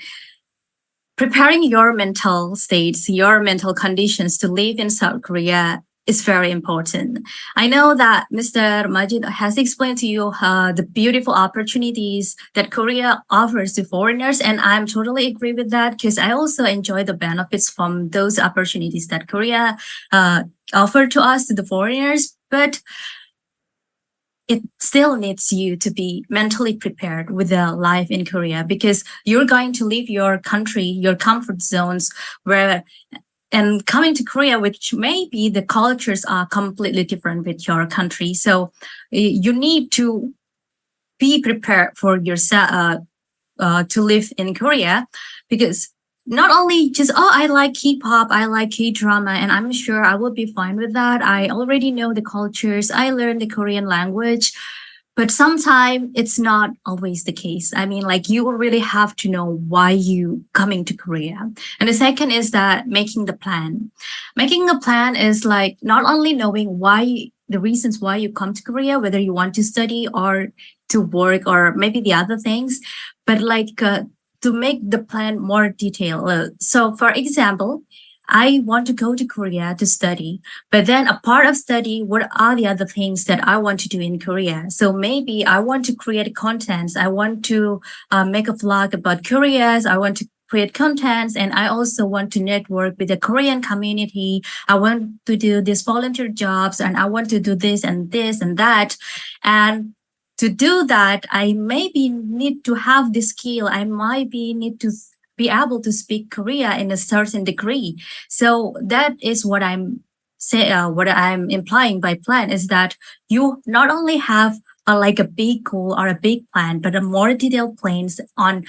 Preparing your mental states, your mental conditions to live in South Korea is very important. I know that Mr. Majid has explained to you the beautiful opportunities that Korea offers to foreigners, and I'm totally agree with that because I also enjoy the benefits from those opportunities that Korea offer to us, to the foreigners. But it still needs you to be mentally prepared with the life in Korea, because you're going to leave your country, your comfort zones, and coming to Korea, which maybe the cultures are completely different with your country. So you need to be prepared for yourself to live in Korea, because not only just, oh, I like K-pop, I like K-drama, and I'm sure I will be fine with that. I already know the cultures. I learned the Korean language. But sometimes it's not always the case. I mean, like, you will really have to know why you coming to Korea. And the second is that making the plan. Making a plan is like not only knowing the reasons why you come to Korea, whether you want to study or to work or maybe the other things, but like to make the plan more detailed. So for example, I want to go to Korea to study, but then a part of study, what are the other things that I want to do in Korea? So maybe I want to create contents. I want to make a vlog about Korea. I want to create contents, and I also want to network with the Korean community. I want to do these volunteer jobs, and I want to do this and that. And to do that, I maybe need to have the skill. I might need to be able to speak Korea in a certain degree. So that is what I'm implying by plan, is that you not only have like a big goal or a big plan, but a more detailed plans on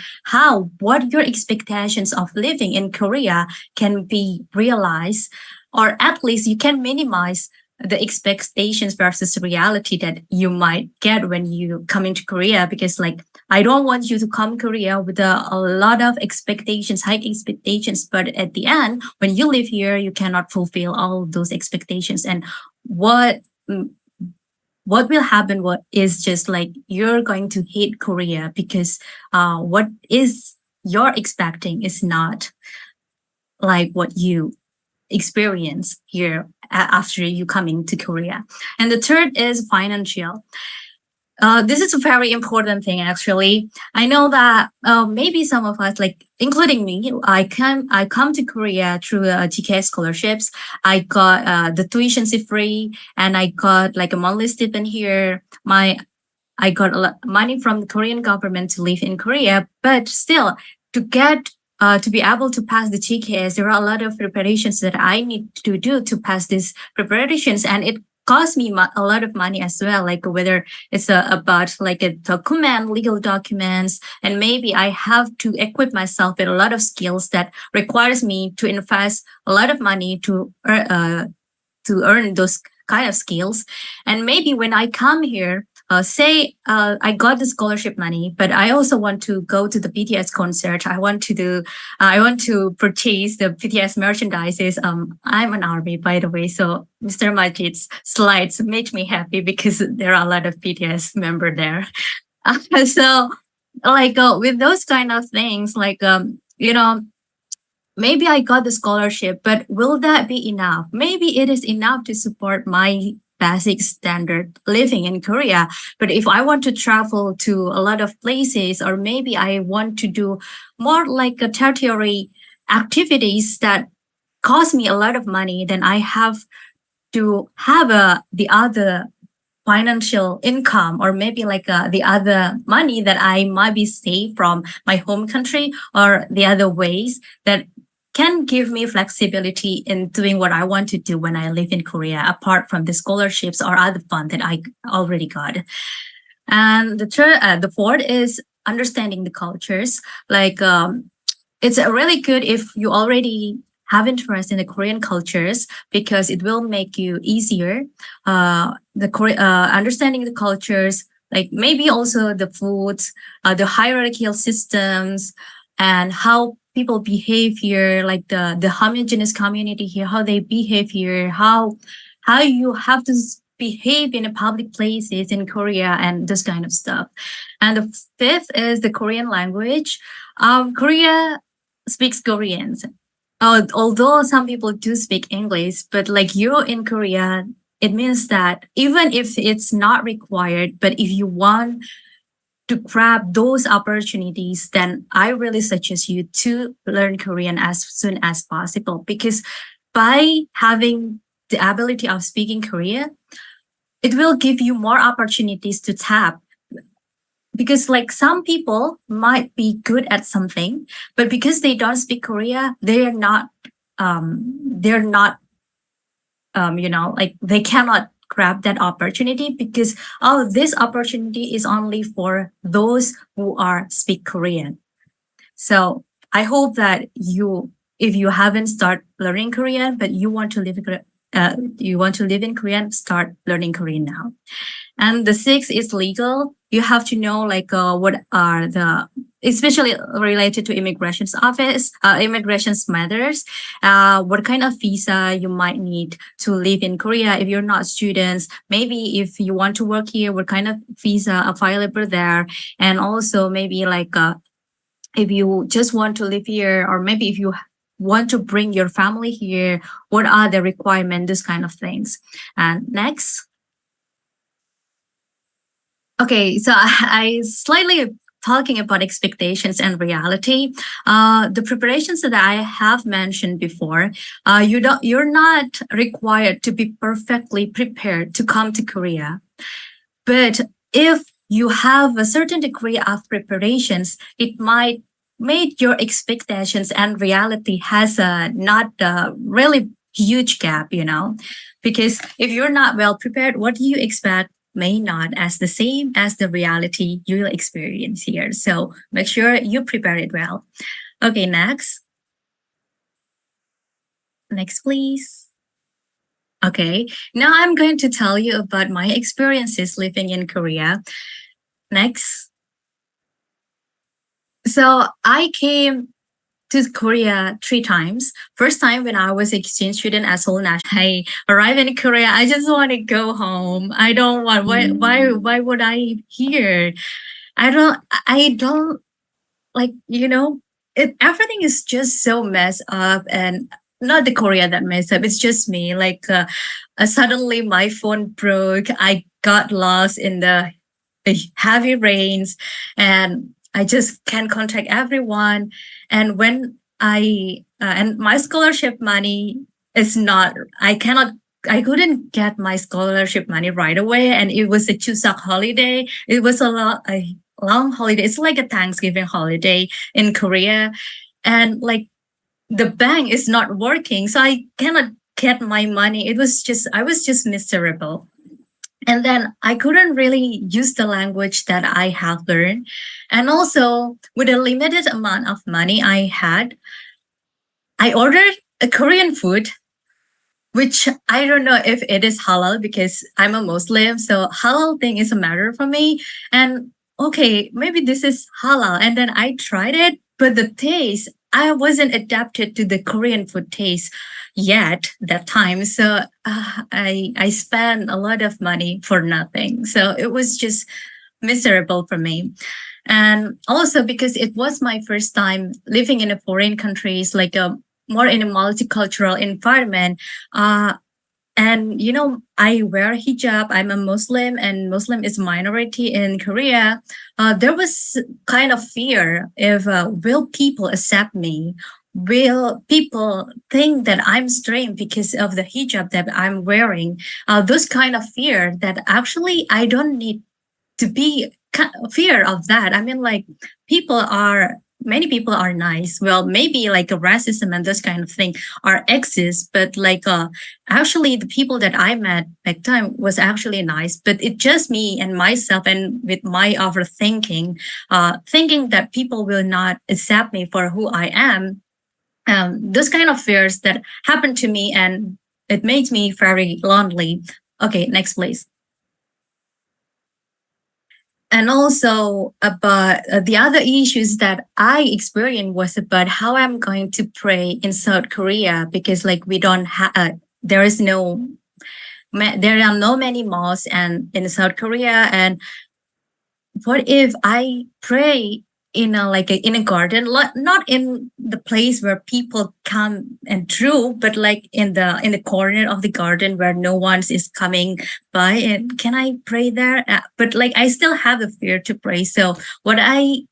what your expectations of living in Korea can be realized, or at least you can minimize the expectations versus reality that you might get when you come into Korea. Because like, I don't want you to come Korea with a lot of expectations, high expectations, but at the end, when you live here, you cannot fulfill all those expectations. And what will happen is just like, you're going to hate Korea, because what is you're expecting is not like what you experience here after you coming to Korea. And the third is financial. This is a very important thing, actually. I know that maybe some of us, like including me, I come to Korea through GK scholarships. I got the tuition free, and I got like a monthly stipend here. I got a lot of money from the Korean government to live in Korea, but still to be able to pass the GKS, there are a lot of preparations that I need to do to pass these preparations, and it cost me a lot of money as well. Like whether it's about like a document, legal documents, and maybe I have to equip myself with a lot of skills that requires me to invest a lot of money to earn those kind of skills. And maybe when I come here, say I got the scholarship money, but I also want to go to the BTS concert. I want to purchase the BTS merchandises. I'm an army, by the way, so Mr. Majid's slides make me happy because there are a lot of BTS member there. So, like with those kind of things, like maybe I got the scholarship, but will that be enough? Maybe it is enough to support my basic standard living in Korea. But if I want to travel to a lot of places, or maybe I want to do more like a tertiary activities that cost me a lot of money, then I have to have the other financial income, or maybe like the other money that I might be saved from my home country, or the other ways that can give me flexibility in doing what I want to do when I live in Korea, apart from the scholarships or other fund that I already got. And the fourth is understanding the cultures. Like it's really good if you already have interest in the Korean cultures, because it will make you easier understanding the cultures, like maybe also the foods, the hierarchical systems, and how people behave here, like the homogeneous community here, how they behave here, how you have to behave in the public places in Korea, and this kind of stuff. And the fifth is the Korean language. Korea speaks Koreans. Although some people do speak English, but like you in Korea, it means that even if it's not required, but if you want to grab those opportunities, then I really suggest you to learn Korean as soon as possible, because by having the ability of speaking Korean, it will give you more opportunities to tap. Because like some people might be good at something, but because they don't speak Korea, they're not like they cannot grab that opportunity, because this opportunity is only for those who are speak Korean. So I hope that if you haven't started learning Korean, but you want to live in Korean, start learning Korean now. And the sixth is legal. You have to know like what are the, especially related to immigrations matters, what kind of visa you might need to live in Korea if you're not students. Maybe if you want to work here, what kind of visa available there, and also maybe like if you just want to live here, or maybe if you want to bring your family here, what are the requirements, this kind of things. And next. Okay, so I slightly talking about expectations and reality. The preparations that I have mentioned before, you're not required to be perfectly prepared to come to Korea. But if you have a certain degree of preparations, it might make your expectations and reality has not a really huge gap, because if you're not well prepared, what do you expect may not as the same as the reality you'll experience here. So make sure you prepare it well. Okay, next. Next, please. Okay, now I'm going to tell you about my experiences living in Korea. Next. So I came to Korea 3 times. First time when I was exchange student as Seoul National. I arrived in Korea. I just want to go home. I don't want. Why would I here? I don't like. Everything is just so messed up, and not the Korea that messed up. It's just me. Like suddenly my phone broke. I got lost in the heavy rains, and I just can't contact everyone. And when and my scholarship money is not, I couldn't get my scholarship money right away. And it was a Chuseok holiday. It was a long holiday. It's like a Thanksgiving holiday in Korea. And like the bank is not working. So I cannot get my money. I was just miserable. And then I couldn't really use the language that I have learned. And also, with a limited amount of money I had, I ordered a Korean food. which I don't know if it is halal because I'm a Muslim. So halal thing is a matter for me. And okay, maybe this is halal. And then I tried it, but the taste, I wasn't adapted to the Korean food taste yet that time. So I spent a lot of money for nothing. So it was just miserable for me. And also because it was my first time living in a foreign countries, like a more in a multicultural environment. And I wear hijab. I'm a Muslim, and Muslim is minority in Korea. There was kind of fear if will people accept me? Will people think that I'm strange because of the hijab that I'm wearing? Those kind of fear that actually I don't need to be fear of that. I mean, like many people are nice. Well, maybe like a racism and this kind of thing are exist, but like actually the people that I met back time was actually nice. But it's just me and myself and with my overthinking, thinking that people will not accept me for who I am. Those kind of fears that happened to me, and it made me very lonely. Okay, next please. And also about the other issues that I experienced was about how I'm going to pray in South Korea, because like we don't have, there are no many mosques and in South Korea. And what if I pray in a garden, not in the place where people come and through, but like in the corner of the garden where no one is coming by, and can I pray there? But like I still have a fear to pray. So what I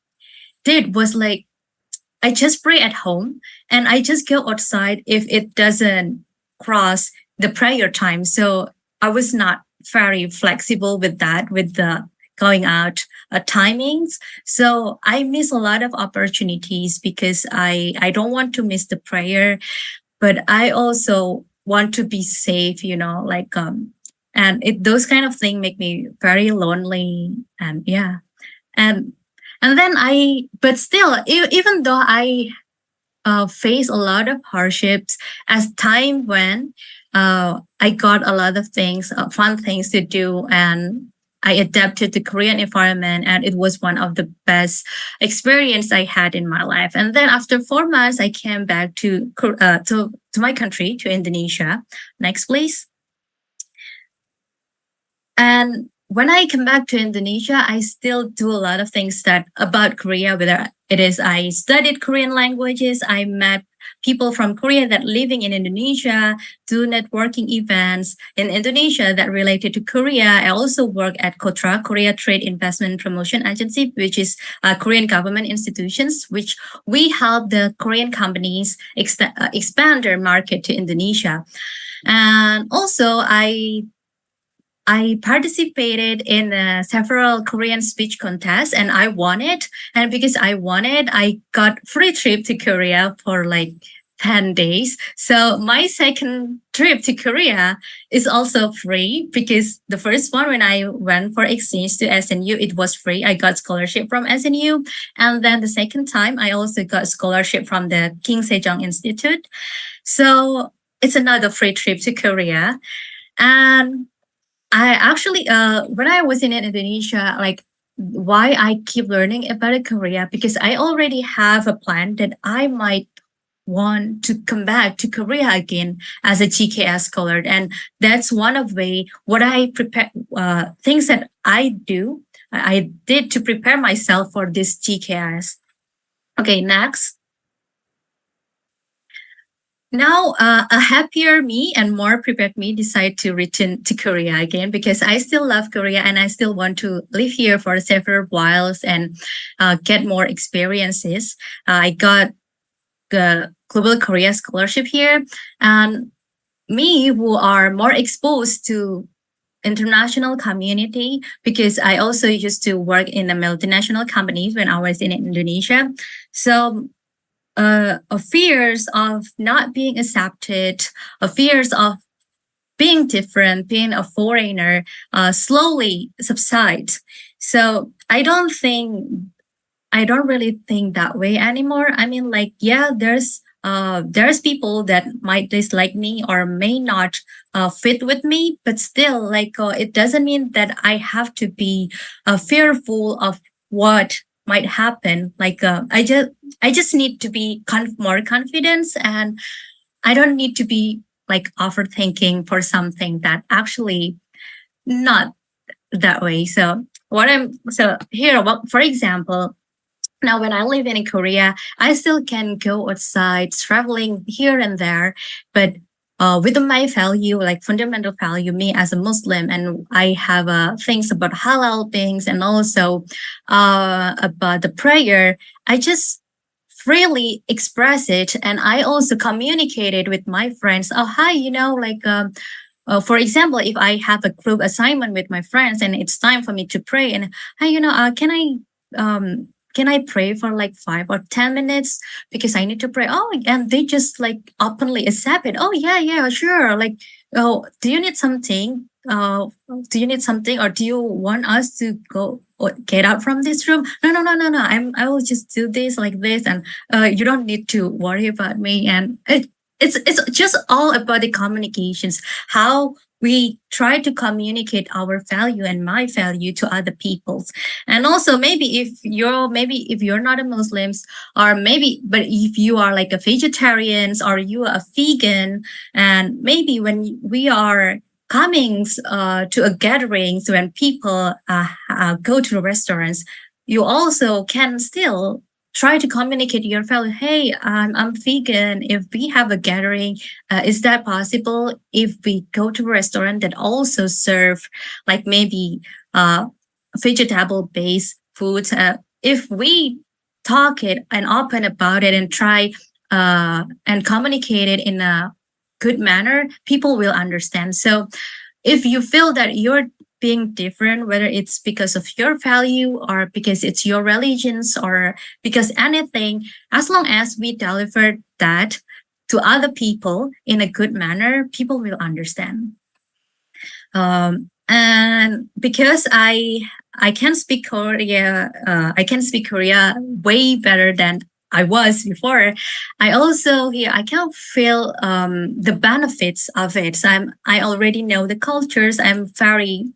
did was like I just pray at home, and I just go outside if it doesn't cross the prayer time. So I was not very flexible with that, with the going out timings. So I miss a lot of opportunities because I don't want to miss the prayer, but I also want to be safe, and those kind of things make me very lonely. And yeah. And then but still, even though I face a lot of hardships, as time went, I got a lot of things, fun things to do, and I adapted to Korean environment, and it was one of the best experience I had in my life. And then after 4 months, I came back to my country, to Indonesia. Next, please. And when I come back to Indonesia, I still do a lot of things that about Korea, whether it is I studied Korean languages, I met people from Korea that living in Indonesia, do networking events in Indonesia that related to Korea. I also work at KOTRA, Korea Trade Investment Promotion Agency, which is Korean government institutions, which we help the Korean companies expand their market to Indonesia. And also I participated in several Korean speech contests, and I won it. And because I won it, I got free trip to Korea for like 10 days. So my second trip to Korea is also free, because the first one, when I went for exchange to SNU, it was free. I got scholarship from SNU. And then the second time, I also got scholarship from the King Sejong Institute. So it's another free trip to Korea. And I actually, when I was in Indonesia, like why I keep learning about Korea, because I already have a plan that I might want to come back to Korea again as a GKS scholar. And that's one of what I prepare, things that I did to prepare myself for this GKS. Okay, next. Now, a happier me and more prepared me decide to return to Korea again, because I still love Korea and I still want to live here for several whiles and get more experiences. I got the Global Korea Scholarship here, and me who are more exposed to international community, because I also used to work in a multinational companies when I was in Indonesia. So fears of not being accepted, fears of being different, being a foreigner, slowly subsides. So I don't really think that way anymore. I mean, like, yeah, there's there's people that might dislike me or may not fit with me, but still, like it doesn't mean that I have to be fearful of what might happen. Like I just need to be more confident, and I don't need to be like overthinking for something that actually not that way. So here, well, for example, now when I live in Korea, I still can go outside, traveling here and there, but with my value, like fundamental value, me as a Muslim, and I have things about halal things and also about the prayer. I just freely express it, and I also communicate it with my friends. Oh, hi, like. For example, if I have a group assignment with my friends and it's time for me to pray, and hey, can I pray for like 5 or 10 minutes because I need to pray? Oh, and they just like openly accept it. Oh yeah, yeah, sure. Like, oh, do you need something? Do you need something, or do you want us to go or get out from this room? No, no, no, no, no. I will just do this like this, and you don't need to worry about me. And it's just all about the communications, how we try to communicate our value and my value to other people's. And also maybe if you're not a Muslims, or maybe but if you are like a vegetarian or you are a vegan, and maybe when we are coming to a gatherings, when people go to restaurants, you also can still try to communicate your value. Hey, I'm vegan. If we have a gathering, is that possible? If we go to a restaurant that also serve like maybe vegetable based foods, if we talk it and open about it and try and communicate it in a good manner, people will understand. So if you feel that you're being different, whether it's because of your value or because it's your religions or because anything, as long as we deliver that to other people in a good manner, people will understand. And because I can speak Korea, I can speak Korea way better than I was before. I also I can feel the benefits of it. So I already know the cultures. I'm very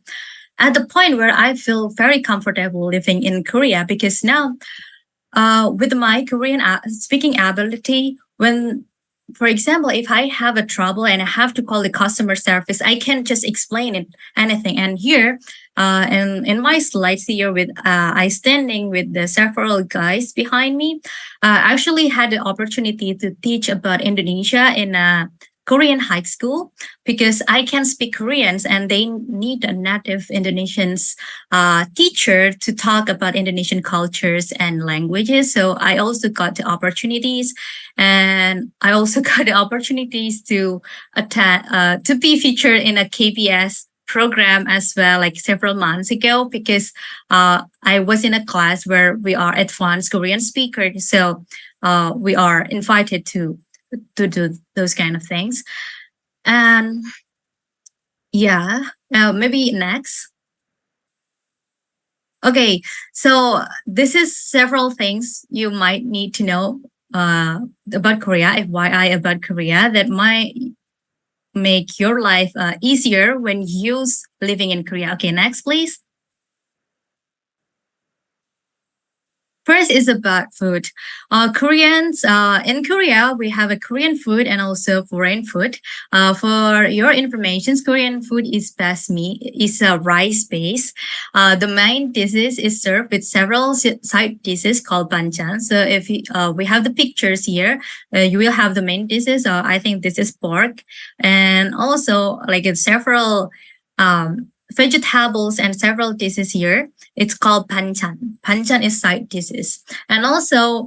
at the point where I feel very comfortable living in Korea, because now with my Korean speaking ability, when for example, if I have a trouble and I have to call the customer service, I can just explain it anything. And here, in my slides here, with I standing with the several guys behind me, I actually had the opportunity to teach about Indonesia in a Korean high school, because I can speak Koreans and they need a native Indonesian teacher to talk about Indonesian cultures and languages. So I also got the opportunities, and I also got the opportunities to attend, to be featured in a KBS program as well, like several months ago, because I was in a class where we are advanced Korean speakers. So we are invited to do those kind of things. And yeah, maybe next. Okay, so this is several things you might need to know about Korea, FYI about Korea, that might make your life easier when you living in Korea. Okay, next please. First is about food. Koreans, in Korea, we have a Korean food and also foreign food. For your information, Korean food is basmi, is a rice base. The main dishes is served with several side dishes called banchan. So if we have the pictures here, you will have the main dishes. I think this is pork, and also like several vegetables and several dishes here. It's called banchan. Banchan is side dishes. And also,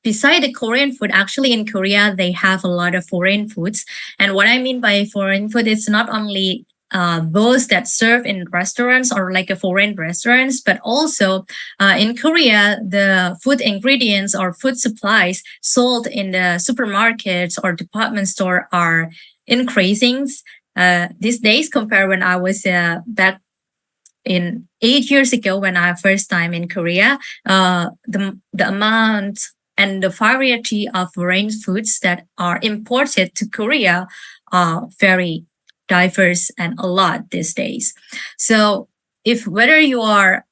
beside the Korean food, actually in Korea, they have a lot of foreign foods. And what I mean by foreign food, it's not only those that serve in restaurants or like a foreign restaurants, but also in Korea, the food ingredients or food supplies sold in the supermarkets or department store are increasing these days compared when I was back in 8 years ago when I first time in Korea. The amount and the variety of foreign foods that are imported to Korea are very diverse and a lot these days. So if whether you are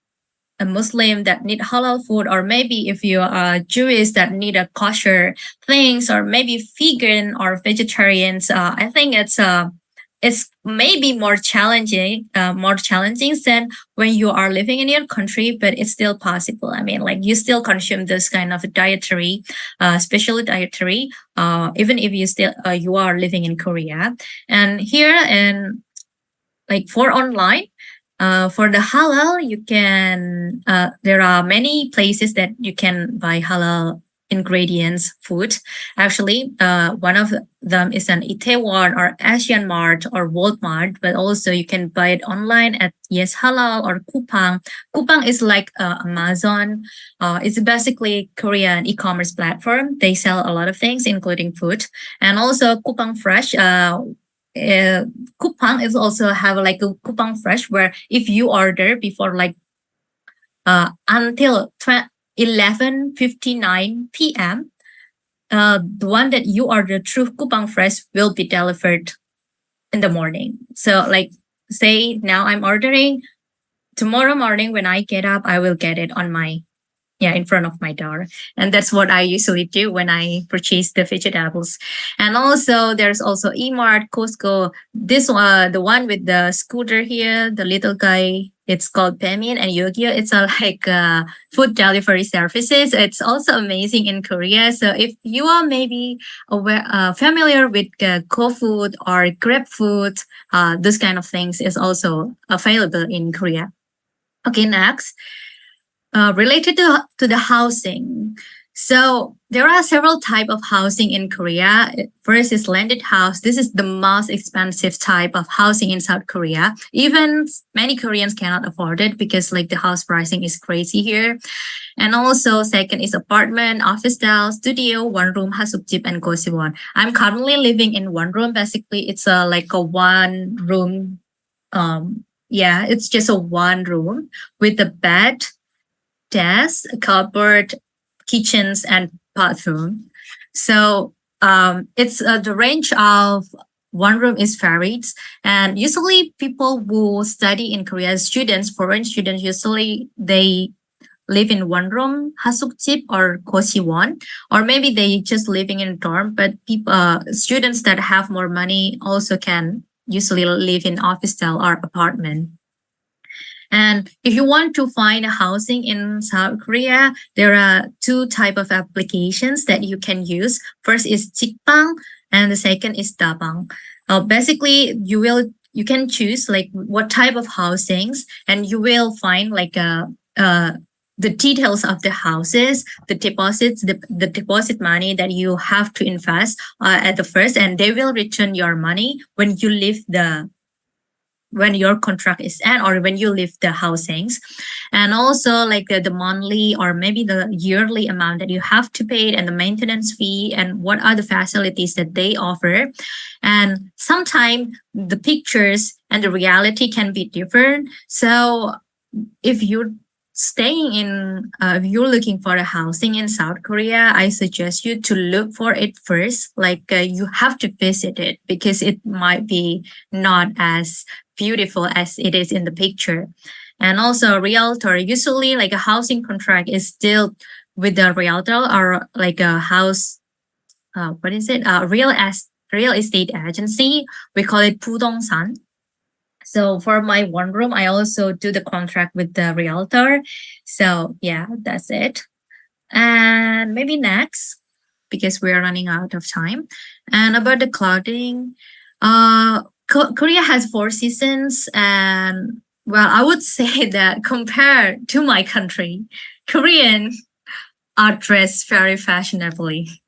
a Muslim that need halal food, or maybe if you are Jewish that need a kosher things, or maybe vegan or vegetarians, I think it's maybe more challenging than when you are living in your country, but it's still possible. I mean, like you still consume this kind of dietary, especially dietary, even if you are living in Korea. And here in like for online, for the halal, you can there are many places that you can buy halal ingredients food. Actually, one of them is an Itaewon or Asian Mart or Walmart, but also you can buy it online at Yes Halal or Coupang. Coupang is like Amazon. It's basically Korean e-commerce platform. They sell a lot of things, including food, and also Coupang Fresh. Coupang is also have like a Coupang Fresh where if you order before like until 11:59 p.m., the one that you order through Coupang Fresh will be delivered in the morning. So like say now I'm ordering, tomorrow morning when I get up, I will get it on my in front of my door. And that's what I usually do when I purchase the vegetables. And also there's also Emart, Costco. This one, the one with the scooter here, the little guy, it's called Pemin and Yogyo. It's a like food delivery services. It's also amazing in Korea. So if you are maybe familiar with GoFood or GrabFood, this kind of things is also available in Korea. Okay, next. Related to the housing. So there are several type of housing in Korea. First is landed house. This is the most expensive type of housing in South Korea. Even many Koreans cannot afford it because like the house pricing is crazy here. And also second is apartment, office style, studio, one room, hasukjip, and gosiwon. I'm currently living in one room. Basically, it's like a one room. It's just a one room with a bed, desk, cupboard, kitchens, and bathroom. So it's the range of one room is varied, and usually people who study in Korea, students, foreign students, usually they live in one room, hasukjip or gosiwon, or maybe they just living in dorm. But people, students that have more money also can usually live in office style or apartment. And if you want to find a housing in South Korea, there are two type of applications that you can use. First is Jikbang, and the second is Dabang. Basically, you can choose like what type of housings, and you will find like the details of the houses, the deposits, the deposit money that you have to invest at the first, and they will return your money when you leave when your contract is end or when you leave the housings. And also like the monthly or maybe the yearly amount that you have to pay and the maintenance fee and what are the facilities that they offer. And sometimes the pictures and the reality can be different. So if you're if you're looking for a housing in South Korea, I suggest you to look for it first. Like you have to visit it because it might be not as beautiful as it is in the picture. And also a realtor, usually like a housing contract is still with the realtor or like a house, real estate agency. We call it 부동산. So for my one room, I also do the contract with the realtor. So yeah, that's it. And maybe next, because we're running out of time. And about the clothing, Korea has 4 seasons. And well, I would say that compared to my country, Korean are dressed very fashionably.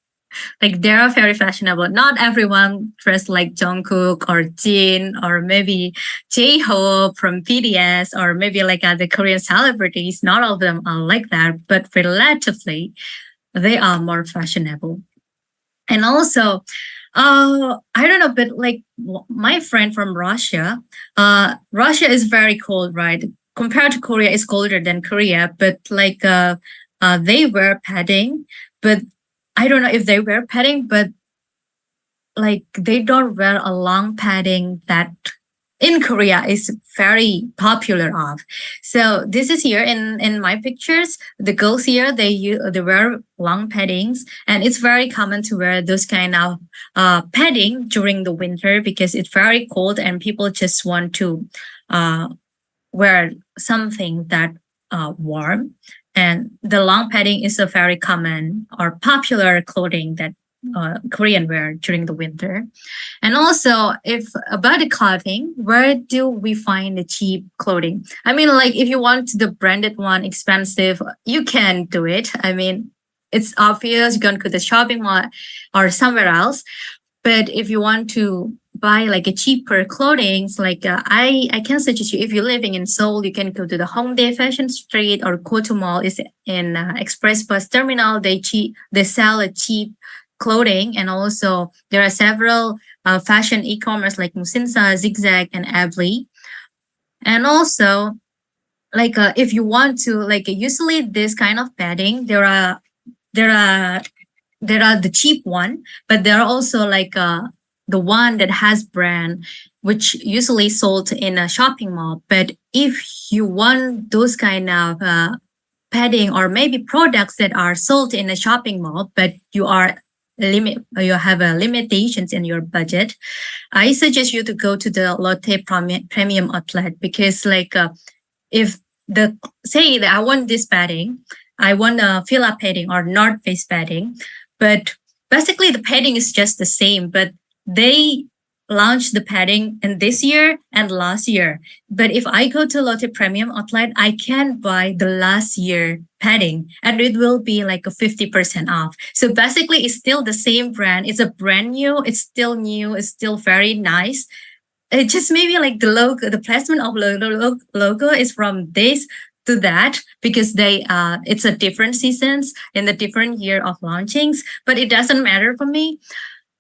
Like they are very fashionable. Not everyone dressed like Jungkook or Jin or maybe J-Hope from BTS or maybe like the Korean celebrities. Not all of them are like that, but relatively they are more fashionable. And also, I don't know, but like my friend from Russia, Russia is very cold, right? Compared to Korea, it's colder than Korea, but like they wear padding but I don't know if they wear padding, but like they don't wear a long padding that in Korea is very popular of. So this is here in my pictures. The girls here they wear long paddings, and it's very common to wear those kind of padding during the winter because it's very cold and people just want to wear something that warm. And the long padding is a very common or popular clothing that Korean wear during the winter. And also, if about the clothing, where do we find the cheap clothing? I mean, like if you want the branded one, expensive, you can do it. I mean, it's obvious you can go to the shopping mall or somewhere else. But if you want to buy like a cheaper clothing, like I can suggest you if you're living in Seoul, you can go to the Hongdae Fashion Street or go to mall is in Express Bus Terminal. They sell a cheap clothing, and also there are several fashion e-commerce like Musinsa, Zigzag, and Avli. And also, like if you want to, like usually this kind of padding, there are the cheap one, but there are also like the one that has brand, which usually sold in a shopping mall. But if you want those kind of padding or maybe products that are sold in a shopping mall, but you have limitations in your budget, I suggest you to go to the Lotte Premium Outlet because like if say that I want this padding, I want a Fila padding or North Face padding, but basically the padding is just the same, but they launched the padding in this year and last year. But if I go to Lotte Premium Outlet, I can buy the last year padding and it will be like a 50% off. So basically it's still the same brand. It's a brand new, it's still new, it's still very nice. It just maybe like the logo, the placement of logo is from this to that because it's a different seasons in the different year of launchings, but it doesn't matter for me.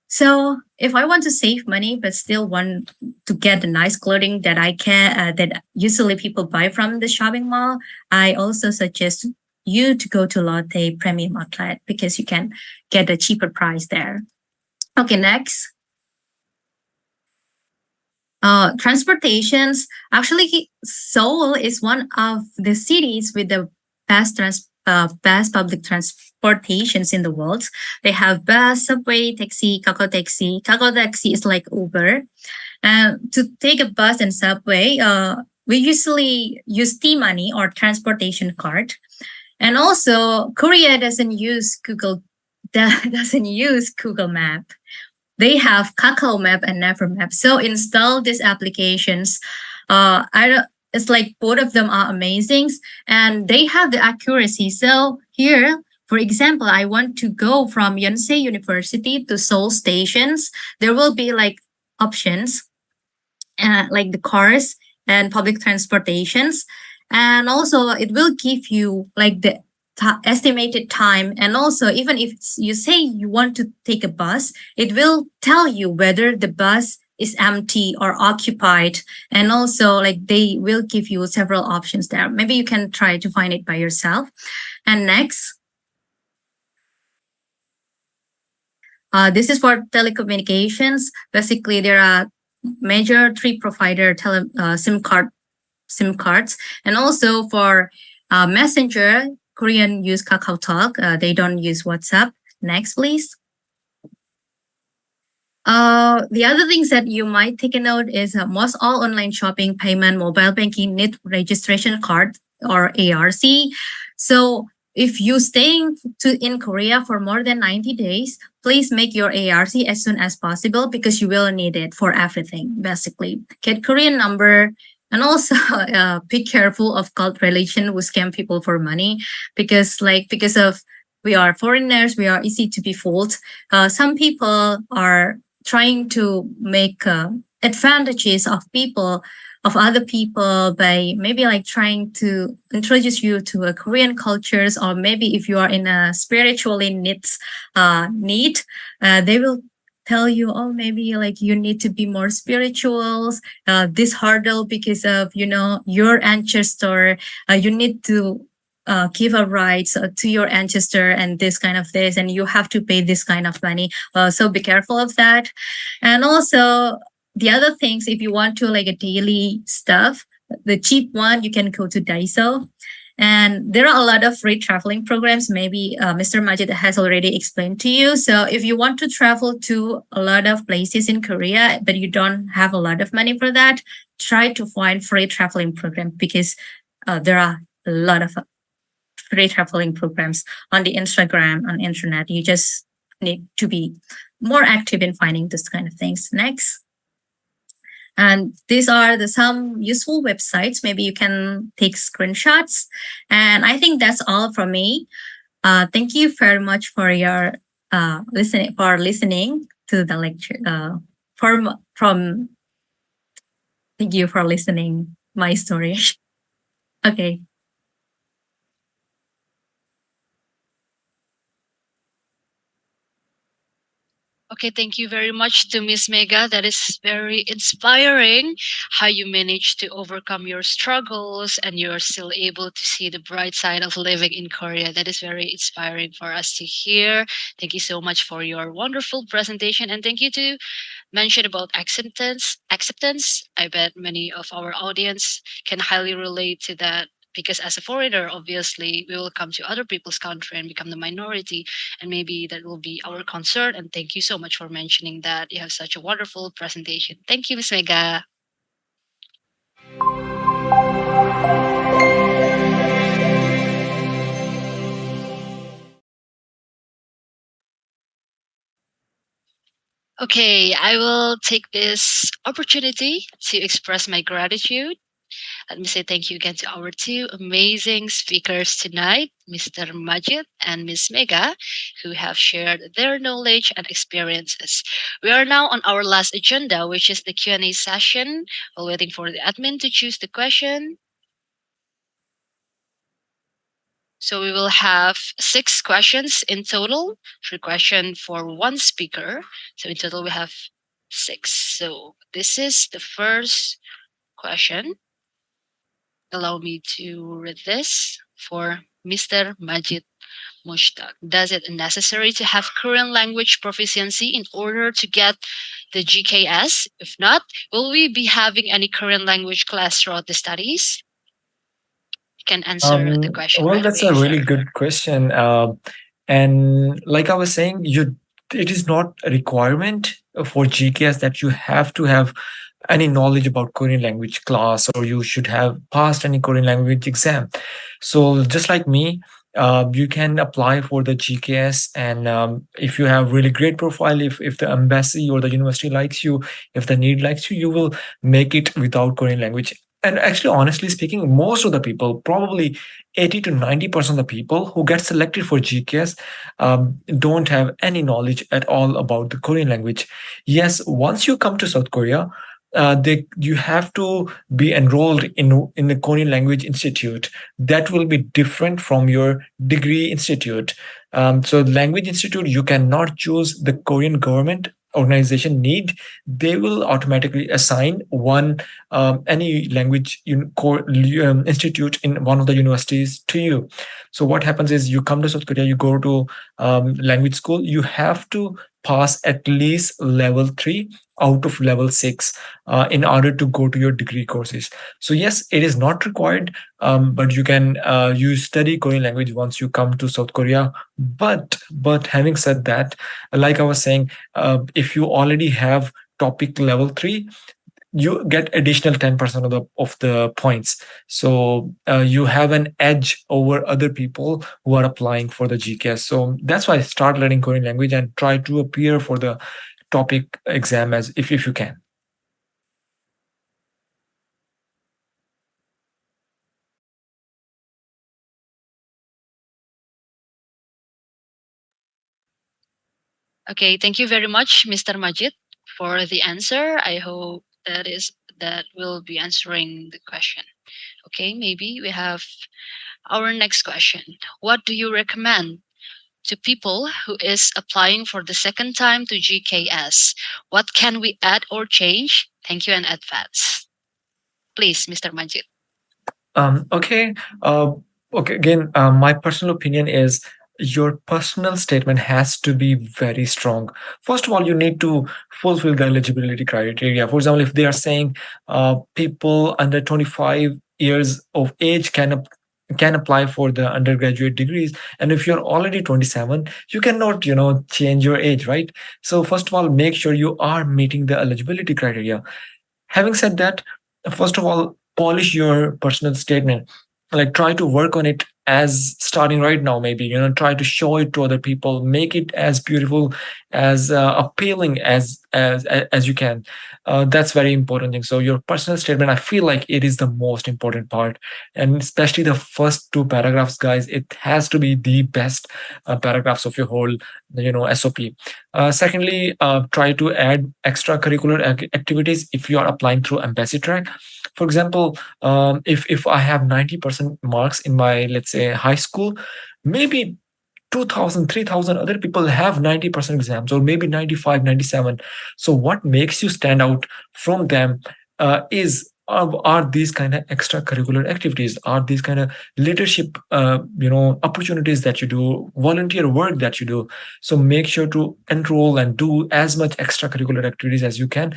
So if I want to save money but still want to get the nice clothing that I can that usually people buy from the shopping mall, I also suggest you to go to Lotte Premium Outlet because you can get a cheaper price there. Okay, next. Transportations. Actually, Seoul is one of the cities with the best public transportations in the world. They have bus, subway, taxi, Kakao taxi. Kakao taxi is like Uber. To take a bus and subway, we usually use T-money or transportation card. And also, Korea doesn't use Google Map. They have Kakao Map and Never Map. So install these applications. It's like both of them are amazing and they have the accuracy. So here, for example, I want to go from Yonsei University to Seoul stations. There will be like options like the cars and public transportations. And also it will give you like the estimated time, and also even if you say you want to take a bus, it will tell you whether the bus is empty or occupied, and also like they will give you several options there. Maybe you can try to find it by yourself. And next, this is for telecommunications. Basically, there are major 3 provider SIM cards, and also for Messenger. Korean use Kakao Talk. They don't use WhatsApp. Next, please. The other things that you might take a note is most all online shopping, payment, mobile banking need registration card or ARC. So if you're staying in Korea for more than 90 days, please make your ARC as soon as possible because you will need it for everything, basically. Get Korean number. And also be careful of cult relation who scam people for money because of we are foreigners, we are easy to be fooled. Some people are trying to make advantages of other people by maybe like trying to introduce you to a Korean cultures, or maybe if you are in a spiritually need, they will tell you, oh, maybe like you need to be more spiritual, this hurdle because of, your ancestor, you need to give a rights to your ancestor and this kind of this, and you have to pay this kind of money. So be careful of that. And also the other things, if you want to like a daily stuff, the cheap one, you can go to Daiso. And there are a lot of free traveling programs. Maybe Mr. Majid has already explained to you. So if you want to travel to a lot of places in Korea, but you don't have a lot of money for that, try to find free traveling program, because there are a lot of free traveling programs on the Instagram, on internet. You just need to be more active in finding this kind of things. Next. And these are some useful websites. Maybe you can take screenshots. And I think that's all from me. Thank you very much for your listening to the lecture. Thank you for listening my story. Okay. Okay, thank you very much to Miss Mega. That is very inspiring how you managed to overcome your struggles and you're still able to see the bright side of living in Korea. That is very inspiring for us to hear. Thank you so much for your wonderful presentation, and thank you to mention about acceptance. I bet many of our audience can highly relate to that, because as a foreigner, obviously we will come to other people's country and become the minority, and maybe that will be our concern. And thank you so much for mentioning that. You have such a wonderful presentation. Thank you, Ms. Mega. Okay, I will take this opportunity to express my gratitude. Let me say thank you again to our two amazing speakers tonight, Mr. Majid and Ms. Mega, who have shared their knowledge and experiences. We are now on our last agenda, which is the Q&A session. While waiting for the admin to choose the question. So we will have 6 questions in total, 3 questions for one speaker. So in total we have 6. So this is the first question. Allow me to read this for Mr. Majid Mushtaq. Does it necessary to have Korean language proficiency in order to get the GKS? If not, will we be having any Korean language class throughout the studies? You can answer the question Well, right that's away, a really sir. good question. And like I was saying, it is not a requirement for GKS that you have to have any knowledge about Korean language class, or you should have passed any Korean language exam. So just like me, you can apply for the GKS, and if you have really great profile, if the embassy or the university likes you, if the need likes you, you will make it without Korean language. And actually, honestly speaking, most of the people, probably 80 to 90% of the people who get selected for GKS don't have any knowledge at all about the Korean language. Yes, once you come to South Korea, you have to be enrolled in the Korean Language Institute. That will be different from your degree institute. So Language Institute, you cannot choose the Korean government organization need. They will automatically assign one any language institute in one of the universities to you. So what happens is, you come to South Korea, you go to language school, you have to pass at least level 3 out of level 6 in order to go to your degree courses. So yes, it is not required, but you can you study Korean language once you come to South Korea. But having said that, like I was saying, if you already have topic level 3, you get additional 10% of the points. So you have an edge over other people who are applying for the GKS. So that's why start learning Korean language and try to appear for the topic exam as if you can. Okay, thank you very much, Mr. Majid, for the answer. I hope that will be answering the question. Okay, maybe we have our next question. What do you recommend to people who is applying for the second time to GKS? What can we add or change? Thank you in advance. Please, Mr. Majid. Okay. Okay, again, my personal opinion is your personal statement has to be very strong. First of all, you need to fulfill the eligibility criteria. For example, if they are saying people under 25 years of age can apply for the undergraduate degrees, and if you're already 27, you cannot change your age, right? So first of all, make sure you are meeting the eligibility criteria. Having said that, first of all, polish your personal statement. Like, try to work on it as starting right now. Maybe try to show it to other people, make it as beautiful, as appealing as you can. That's very important thing. So your personal statement, I feel like it is the most important part, and especially the first two paragraphs, guys. It has to be the best paragraphs of your whole SOP. Secondly, try to add extracurricular activities if you are applying through embassy track. For example, if I have 90% marks in my, let's say, high school, maybe 2000, 3000 other people have 90% exams, or maybe 95, 97. So what makes you stand out from them are these kind of extracurricular activities, are these kind of leadership opportunities that you do, volunteer work that you do. So make sure to enroll and do as much extracurricular activities as you can.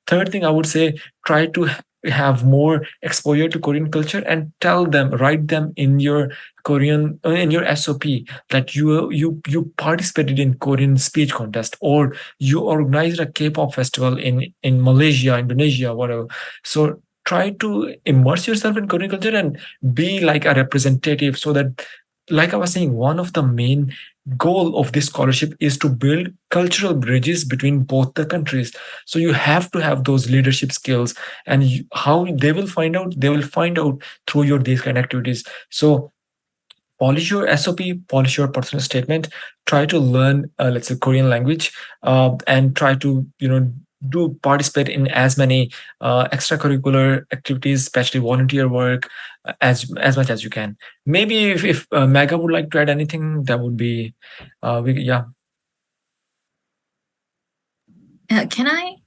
Third thing I would say, try to have more exposure to Korean culture, and tell them, write them in your in your SOP that you participated in Korean speech contest, or you organized a K-pop festival in Malaysia, Indonesia, whatever. So try to immerse yourself in Korean culture and be like a representative, so that, like I was saying, one of the main goal of this scholarship is to build cultural bridges between both the countries. So you have to have those leadership skills, and how they will find out, they will find out through your these kind of activities. So polish your SOP, polish your personal statement, try to learn, let's say, Korean language, and try to, do participate in as many extracurricular activities, especially volunteer work, as much as you can. Maybe if Mega would like to add anything, that would be, yeah. Can I?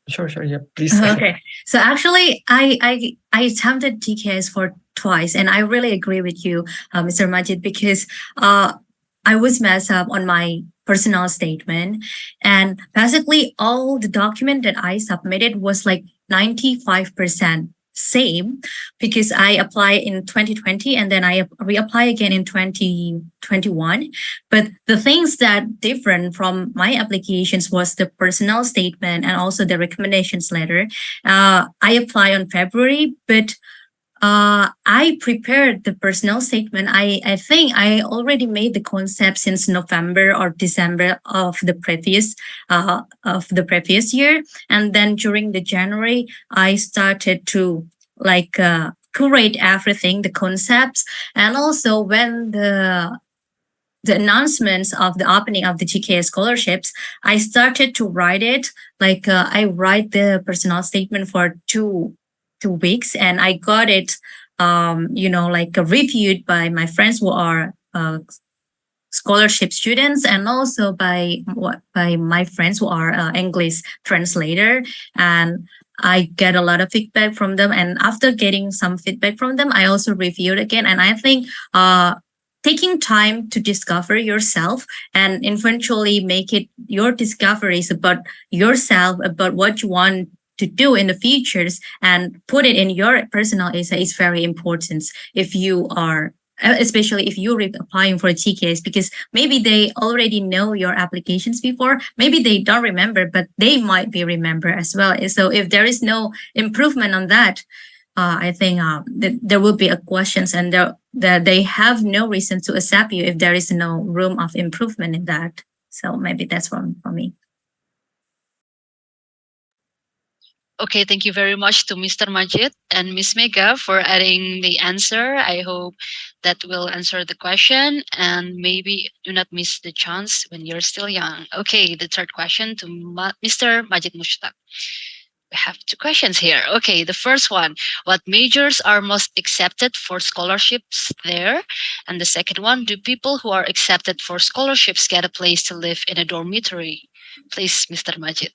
Sure, yeah, please. Okay. So actually, I attempted TKS for twice, and I really agree with you, Mr. Majid, because I was messed up on my personal statement, and basically all the document that I submitted was like 95% same, because I apply in 2020 and then I reapply again in 2021. But the things that different from my applications was the personal statement and also the recommendations letter. I apply on February, but I prepared the personal statement. I think I already made the concept since November or December of the previous year, and then during the January I started to like curate everything, the concepts, and also when the announcements of the opening of the GKS scholarships, I started to write it. Like I write the personal statement for 2 weeks, and I got it, like reviewed by my friends who are scholarship students, and also by my friends who are English translator. And I get a lot of feedback from them. And after getting some feedback from them, I also reviewed again. And I think taking time to discover yourself and eventually make it your discoveries about yourself, about what you want to do in the futures, and put it in your personal essay is very important if you are, especially if you're applying for a TKS, because maybe they already know your applications before, maybe they don't remember, but they might be remember as well. So if there is no improvement on that, I think there will be a questions, and that they have no reason to accept you if there is no room of improvement in that. So maybe that's one for me. Okay, thank you very much to Mr. Majid and Miss Mega for adding the answer. I hope that will answer the question, and maybe do not miss the chance when you're still young. Okay, the third question to Mr. Majid Mushtaq. We have two questions here. Okay, the first one, what majors are most accepted for scholarships there? And the second one, do people who are accepted for scholarships get a place to live in a dormitory? Please, Mr. Majid.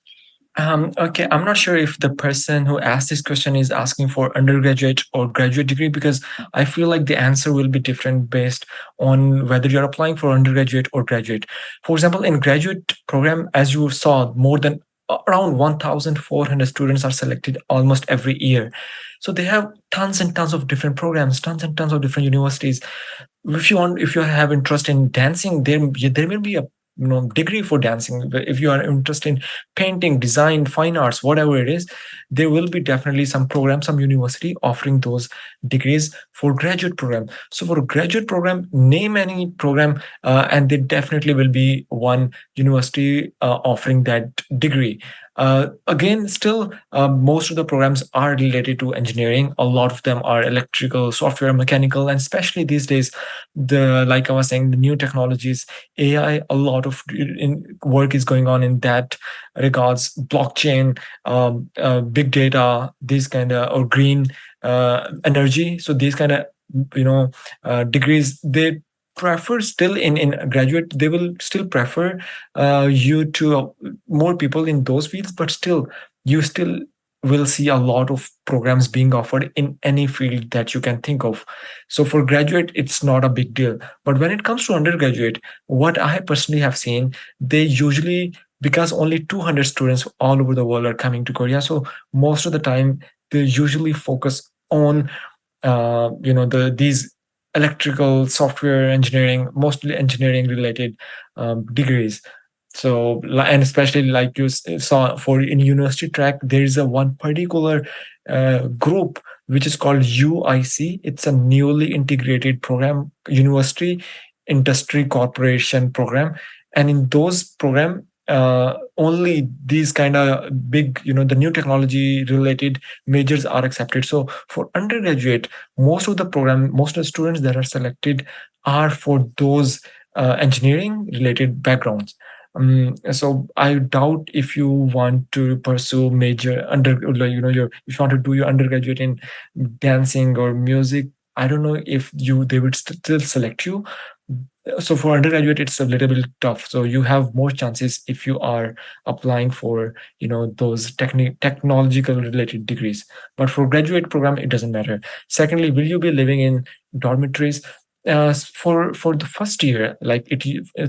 Okay, I'm not sure if the person who asked this question is asking for undergraduate or graduate degree, because I feel like the answer will be different based on whether you're applying for undergraduate or graduate. For example, in graduate program, as you saw, more than around 1,400 students are selected almost every year. So they have tons and tons of different programs, tons and tons of different universities. If you have interest in dancing, there will be a degree for dancing. If you are interested in painting, design, fine arts, whatever it is, there will be definitely some program, some university offering those degrees for graduate program. So for a graduate program, name any program, and there definitely will be one university offering that degree. Again, still, most of the programs are related to engineering. A lot of them are electrical, software, mechanical, and especially these days, like I was saying, the new technologies, AI, a lot of work is going on in that regards. Blockchain, big data, these kind of, or green energy. So these kind of degrees, they prefer still in graduate, they will still prefer you to more people in those fields, but still you still will see a lot of programs being offered in any field that you can think of. So for graduate, it's not a big deal. But when it comes to undergraduate, what I personally have seen, they usually, because only 200 students all over the world are coming to Korea, so most of the time they usually focus on these electrical, software engineering, mostly engineering related degrees. So, and especially like you saw for in university track, there is a one particular group which is called UIC. It's a newly integrated program, university industry corporation program, and in those program, only these kind of big, the new technology related majors are accepted. So for undergraduate, most of the students that are selected are for those engineering related backgrounds. So I doubt if you want to pursue major your if you want to do your undergraduate in dancing or music, I don't know if they would still select you. So for undergraduate, it's a little bit tough. So you have more chances if you are applying for those technological related degrees. But for graduate program, it doesn't matter. Secondly, will you be living in dormitories? For the first year, like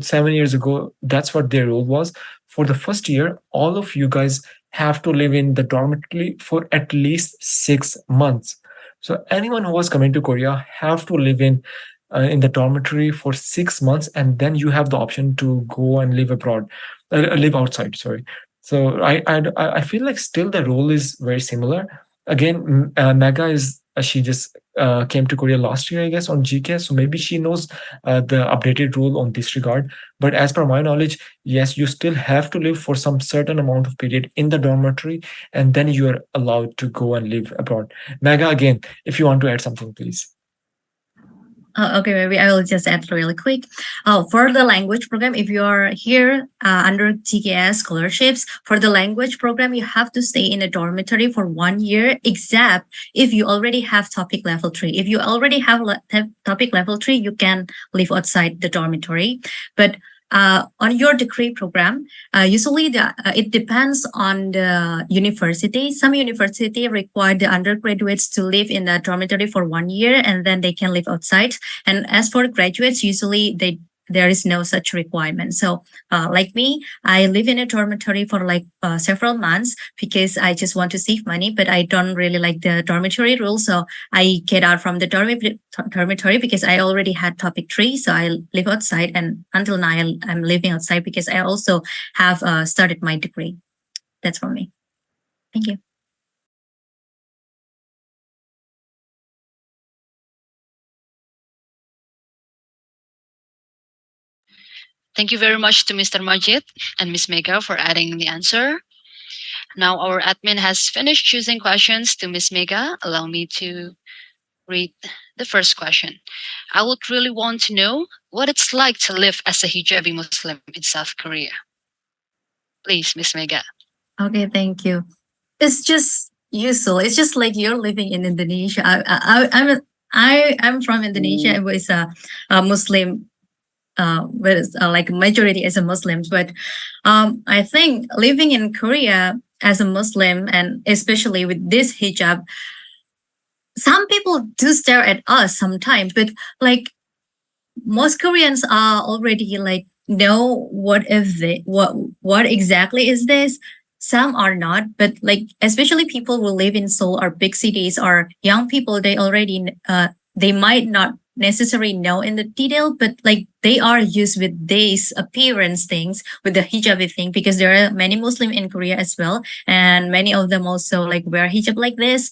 7 years ago, that's what their rule was. For the first year, all of you guys have to live in the dormitory for at least 6 months. So anyone who was coming to Korea have to live in the dormitory for 6 months, and then you have the option to go and live abroad, live outside. Sorry. So I feel like still the role is very similar. Again, Mega is she just came to Korea last year, I guess, on GK. So maybe she knows the updated rule on this regard. But as per my knowledge, yes, you still have to live for some certain amount of period in the dormitory, and then you are allowed to go and live abroad. Mega, again, if you want to add something, please. Okay, maybe I will just add really quick. For the language program, if you are here under GKS scholarships, for the language program, you have to stay in a dormitory for 1 year, except if you already have topic level 3. If you already have topic level 3, you can live outside the dormitory. But on your degree program, usually it depends on the university. Some university require the undergraduates to live in the dormitory for 1 year, and then they can live outside. And as for graduates, usually there is no such requirement. So like me, I live in a dormitory for like several months because I just want to save money, but I don't really like the dormitory rule. So I get out from the dormitory because I already had topic 3. So I live outside, and until now I'm living outside because I also have started my degree. That's for me. Thank you. Thank you very much to Mr. Majid and Ms. Mega for adding the answer. Now our admin has finished choosing questions to Ms. Mega. Allow me to read the first question. I would really want to know what it's like to live as a hijabi Muslim in South Korea. Please, Ms. Mega. Okay, thank you. It's just usual. It's just like you're living in Indonesia. I'm from Indonesia. It was a Muslim, but it's like majority is a Muslims. But I think living in Korea, as a Muslim, and especially with this hijab, some people do stare at us sometimes, but like most Koreans are already like know what exactly is this. Some are not, but like especially people who live in Seoul or big cities or young people, they already they might not necessarily know in the detail, but like they are used with these appearance things with the hijabi thing because there are many Muslim in Korea as well, and many of them also like wear hijab like this.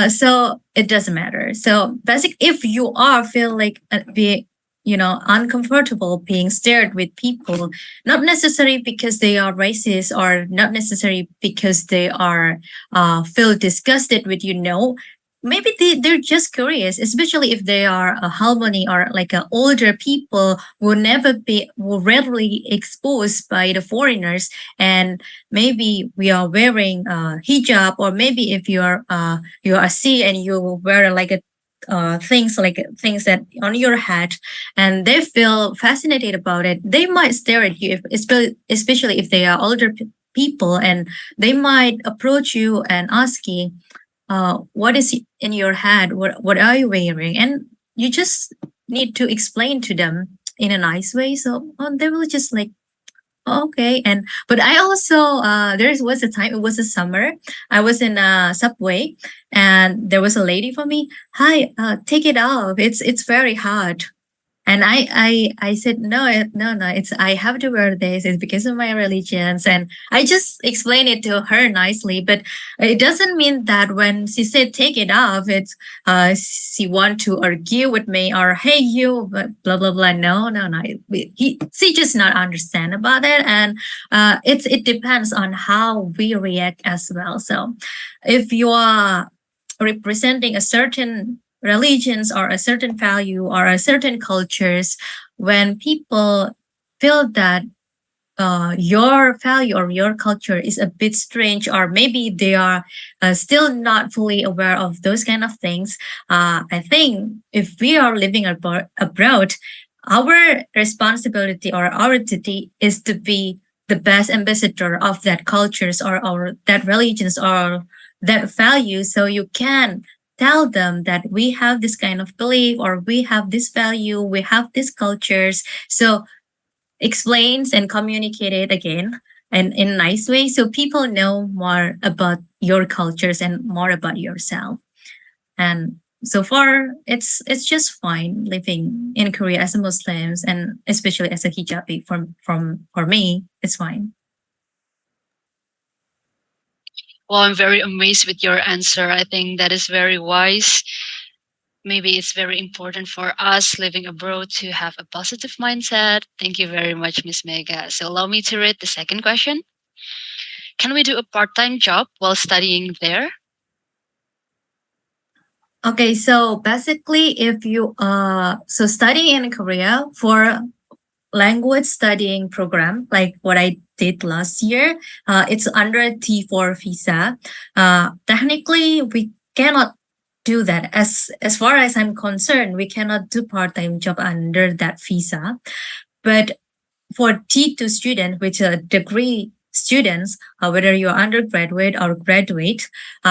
So it doesn't matter. So basic, if you are feel like be uncomfortable being stared with people, not necessarily because they are racist or not necessarily because they are feel disgusted with maybe they're just curious, especially if they are a harmony or like older people will readily exposed by the foreigners, and maybe we are wearing hijab, or maybe if you are C and you wear like a things that on your head, and they feel fascinated about it, they might stare at you, especially if they are older people, and they might approach you and ask you, what is in your head? What are you wearing? And you just need to explain to them in a nice way. So they will just like, "Oh, okay." And but I also there was a time, it was a summer. I was in a subway, and there was a lady for me. Hi, take it off. It's very hot. And I said, no, it's, I have to wear this. It's because of my religions. And I just explained it to her nicely, but it doesn't mean that when she said, take it off, it's, she want to argue with me or, hey, you, blah, blah, blah. No. She just not understand about it. And, it depends on how we react as well. So if you are representing a certain religions or a certain value or a certain cultures, when people feel that your value or your culture is a bit strange, or maybe they are still not fully aware of those kind of things, I think if we are living abroad, our responsibility or our duty is to be the best ambassador of that cultures or that religions or that value, so you can tell them that we have this kind of belief or we have this value, we have these cultures. So explains and communicate it again and in a nice way, so people know more about your cultures and more about yourself. And so far it's just fine living in Korea as a Muslims, and especially as a hijabi. For me, it's fine. Well, I'm very amazed with your answer. I think that is very wise. Maybe it's very important for us living abroad to have a positive mindset. Thank you very much, Miss Mega. So allow me to read the second question. Can we do a part-time job while studying there? Okay, so basically if you so studying in Korea for language studying program, like what I did last year, it's under T4 visa. Technically, we cannot do that. As far as I'm concerned, we cannot do part-time job under that visa. But for T2 student, which are degree students, whether you're undergraduate or graduate,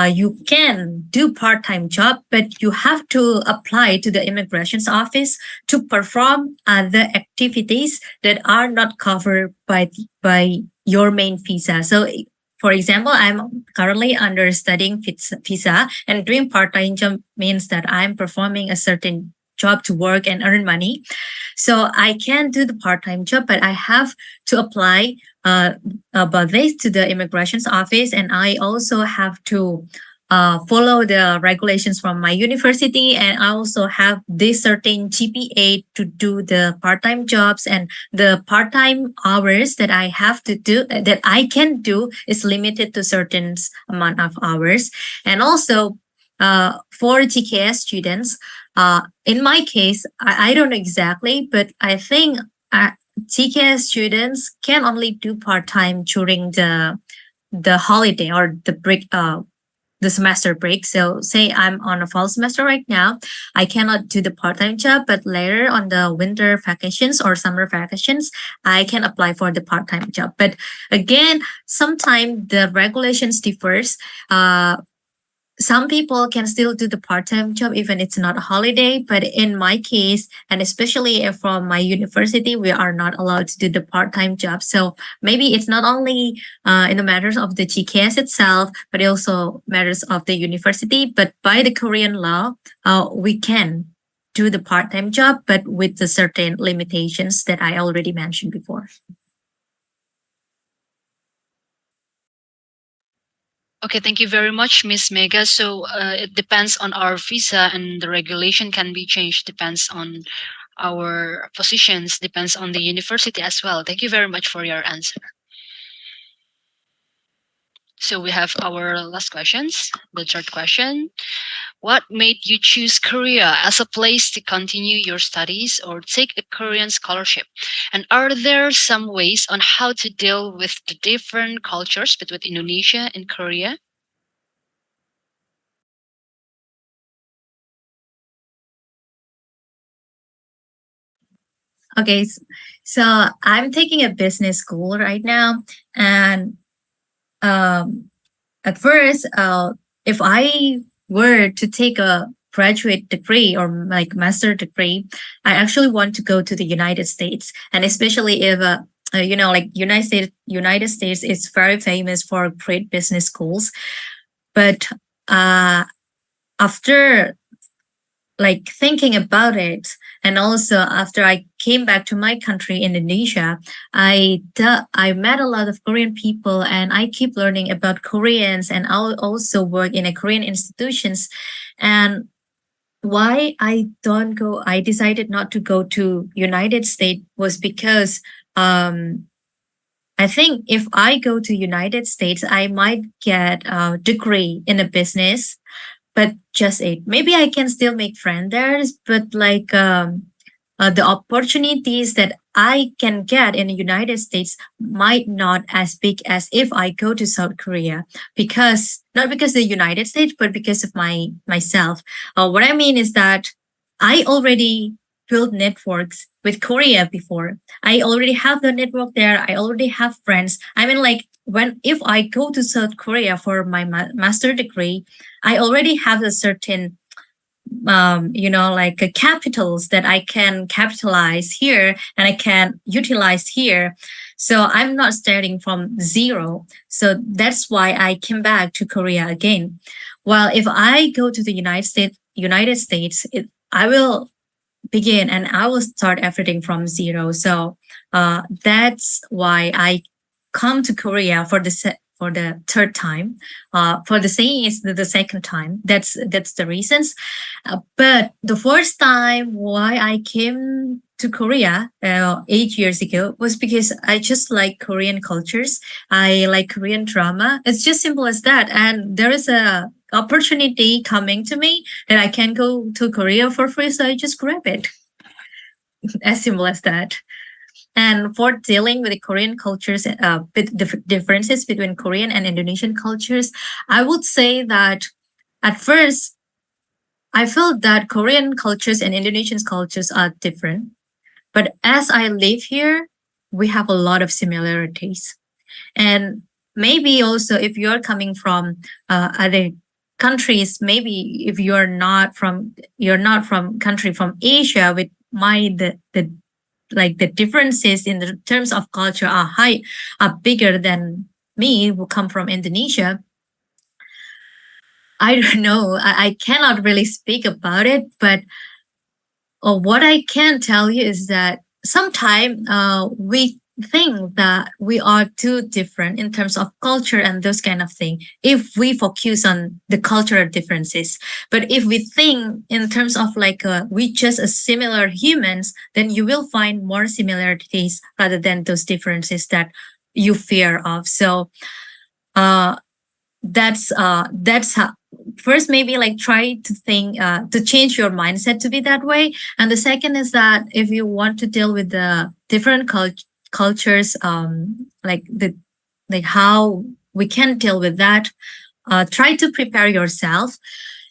you can do part-time job, but you have to apply to the immigration's office to perform other activities that are not covered by your main visa. So for example, I'm currently under studying visa, and doing part-time job means that I'm performing a certain job to work and earn money. So I can do the part-time job, but I have to apply about this to the immigration's office, and I also have to follow the regulations from my university, and I also have this certain GPA to do the part-time jobs, and the part-time hours that I have to do that I can do is limited to certain amount of hours. And also for TKS students, in my case, I don't know exactly, but I think TKS students can only do part-time during the holiday or the break the semester break. So say I'm on a fall semester right now, I cannot do the part-time job, but later on the winter vacations or summer vacations, I can apply for the part-time job. But again, sometimes the regulations differs. Some people can still do the part-time job even it's not a holiday, but in my case, and especially from my university, we are not allowed to do the part-time job. So maybe it's not only in the matters of the GKS itself, but it also matters of the university. But by the Korean law, we can do the part-time job, but with the certain limitations that I already mentioned before. Okay, thank you very much, Miss Mega. So it depends on our visa, and the regulation can be changed. Depends on our positions. Depends on the university as well. Thank you very much for your answer. So we have our last questions. The third question: what made you choose Korea as a place to continue your studies or take a Korean scholarship? And are there some ways on how to deal with the different cultures between Indonesia and Korea? Okay, so I'm taking a business school right now, and at first, if I were to take a graduate degree or like master degree, I actually want to go to the United States, and especially if like United States is very famous for great business schools, but after like thinking about it, and also after I came back to my country, Indonesia, I met a lot of Korean people, and I keep learning about Koreans, and I also work in a Korean institutions. And why I decided not to go to United States was because I think if I go to United States, I might get a degree in a business, but just it. Maybe I can still make friends there, but like the opportunities that I can get in the United States might not as big as if I go to South Korea, because not because the United States, but because of myself. What I mean is that I already built networks with Korea before. I already have the network there. I already have friends. I mean, like if I go to South Korea for my master degree, I already have a certain like capitals that I can capitalize here and I can utilize here. So I'm not starting from zero. So that's why I came back to Korea again. Well, if I go to the United States, I will begin and I will start everything from zero. So that's why I come to Korea for the third time. For the saying is the second time. That's the reasons. But the first time why I came to Korea 8 years ago was because I just like Korean cultures. I like Korean drama. It's just simple as that. And there is a opportunity coming to me that I can go to Korea for free, so I just grab it. As simple as that. And for dealing with the Korean cultures, the differences between Korean and Indonesian cultures, I would say that at first, I felt that Korean cultures and Indonesian cultures are different. But as I live here, we have a lot of similarities. And maybe also if you're coming from other countries, maybe if you're not from country from Asia, with the differences in the terms of culture are bigger than me, who come from Indonesia. I don't know. I cannot really speak about it, but what I can tell you is that sometimes we think that we are too different in terms of culture and those kind of thing if we focus on the cultural differences. But if we think in terms of like we just a similar humans, then you will find more similarities rather than those differences that you fear of. So that's how first maybe like try to think to change your mindset to be that way. And the second is that if you want to deal with the different cultures, like how we can deal with that, try to prepare yourself.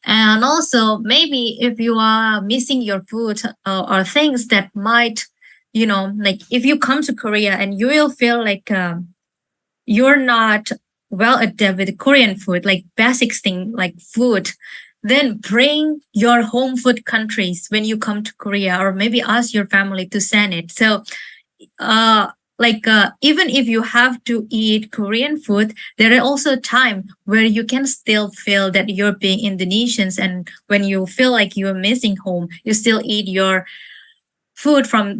And also, maybe if you are missing your food or things that might, like if you come to Korea and you will feel like you're not well adept with Korean food, like basic thing like food, then bring your home food countries when you come to Korea, or maybe ask your family to send it. So even if you have to eat Korean food, there is also a time where you can still feel that you're being Indonesians, and when you feel like you're missing home, you still eat your food from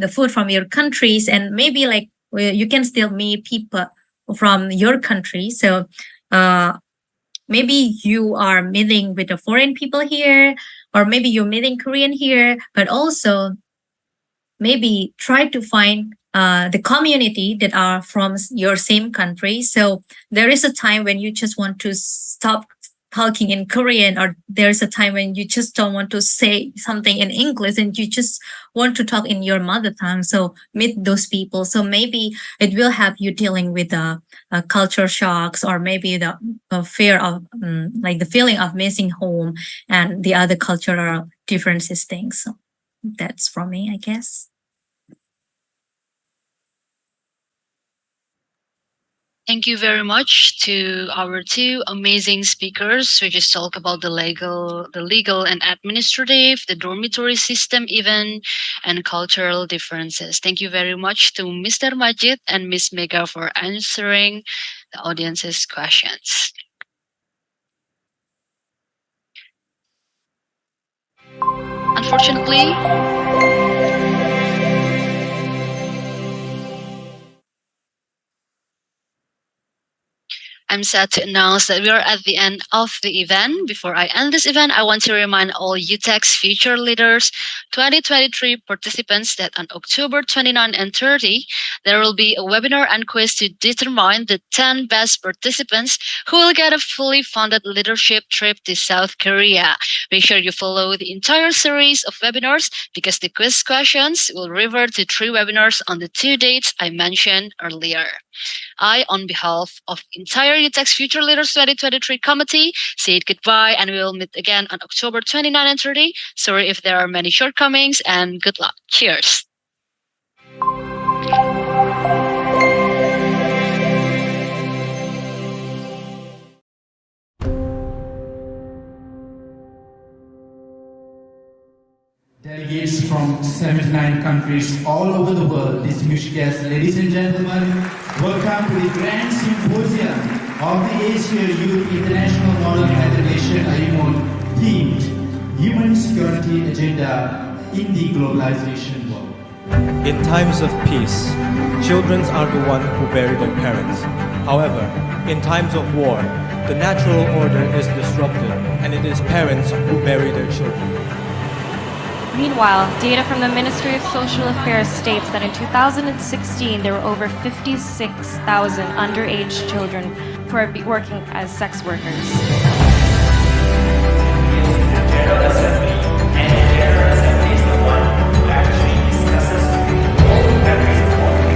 your countries, and maybe like you can still meet people from your country. So maybe you are meeting with the foreign people here, or maybe you're meeting Korean here, but also maybe try to find the community that are from your same country. So there is a time when you just want to stop talking in Korean, or there's a time when you just don't want to say something in English and you just want to talk in your mother tongue. So meet those people. So maybe it will help you dealing with the culture shocks, or maybe the fear of like the feeling of missing home and the other cultural differences things. So that's from me, I guess. Thank you very much to our two amazing speakers. We just talked about the legal and administrative, the dormitory system even, and cultural differences. Thank you very much to Mr. Majid and Miss Mega for answering the audience's questions. Unfortunately, I'm sad to announce that we are at the end of the event. Before I end this event, I want to remind all Youtex Future Leaders 2023 participants that on October 29 and 30, there will be a webinar and quiz to determine the 10 best participants who will get a fully funded leadership trip to South Korea. Make sure you follow the entire series of webinars, because the quiz questions will revert to 3 webinars on the 2 dates I mentioned earlier. I, on behalf of entire Youtex Future Leaders 2023 committee, say goodbye, and we will meet again on October 29 and 30. Sorry if there are many shortcomings, and good luck. Cheers. Delegates from 79 countries all over the world, distinguished guests, ladies and gentlemen, welcome to the Grand Symposium of the Asia Youth International Model Federation IMOD themed Human Security Agenda in the Globalization World. In times of peace, children are the one who bury their parents. However, in times of war, the natural order is disrupted, and it is parents who bury their children. Meanwhile, data from the Ministry of Social Affairs states that in 2016, there were over 56,000 underage children who are working as sex workers. General Assembly, and the General Assembly is the one who actually discusses all the countries involved.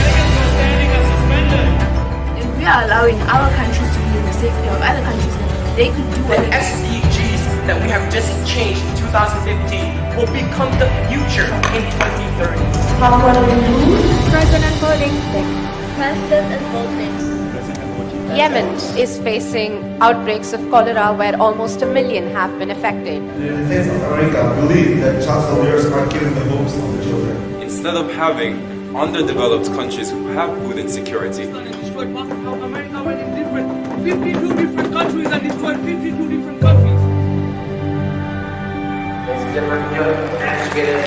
Delegates are standing as suspended. If we are allowing our countries to be in the safety of other countries, they could do the SDGs that we have just changed in 2015 will become the future in 2030. President voting. President and voting. Yemen is facing outbreaks of cholera where almost 1 million have been affected. The States of America believe that child soldiers are killing the hopes of the children. Instead of having underdeveloped countries who have food insecurity, America went in 52 different countries and destroyed 52 different countries. Ladies and gentlemen, hands together.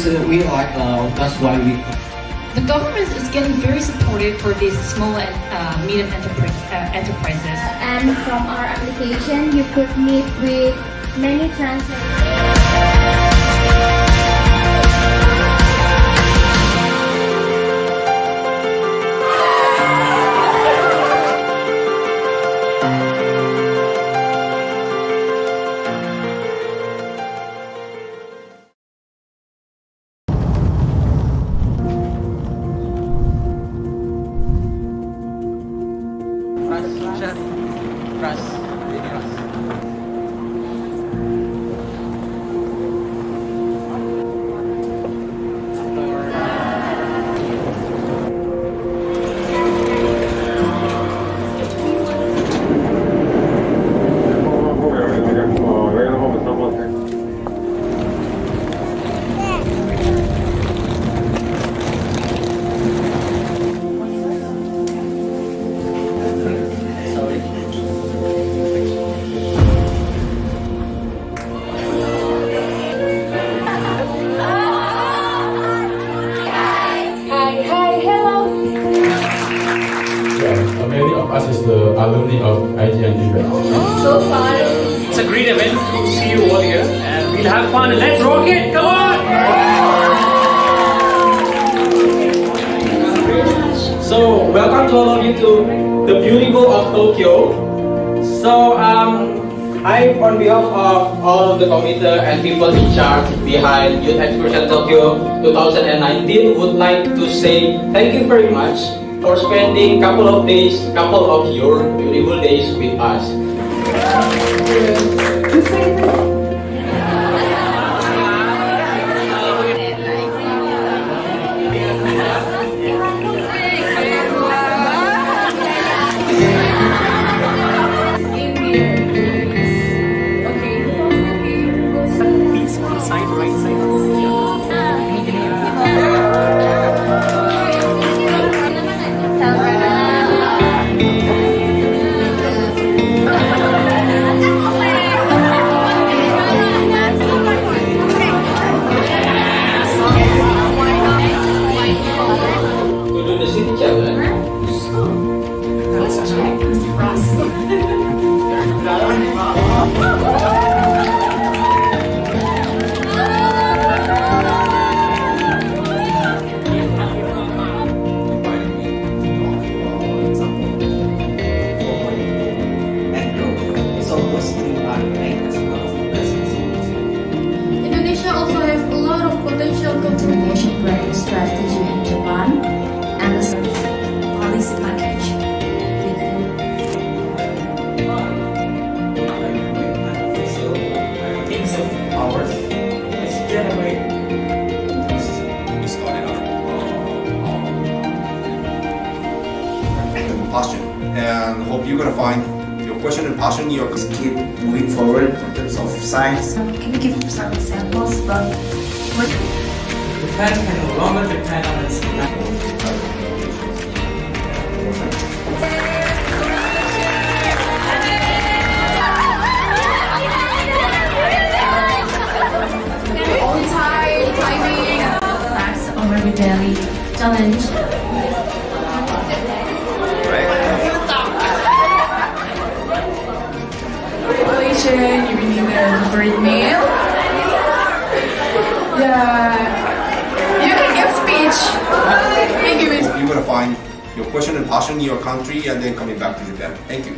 we like, that's why we. The government is getting very supportive for these small and medium enterprises. And from our application, you could meet with many translators. us is the alumni of IGN Youtex. So far, It's a great event to see you all here, and we'll have fun. Let's rock it! Come on! So, welcome to all of you to the beautiful of Tokyo. So, I, on behalf of all of the committee and people in charge behind Youth Excursion Tokyo 2019, would like to say thank you very much for spending couple of your beautiful days with us. Indonesia also has a lot of potential communication brand strategy in Japan and the policy package. Things of ours is generate passion, and hope you're gonna find your question and passion. You're keep moving forward in terms of science. Can you give some examples about what? Japan can no longer depend on its On time, timing. Facts over the daily challenge. Congratulations, you winning the great meal. Yeah. You can give speech. Thank you, Miss. You're gonna find your question and passion in your country, and then coming back to Japan. Thank you.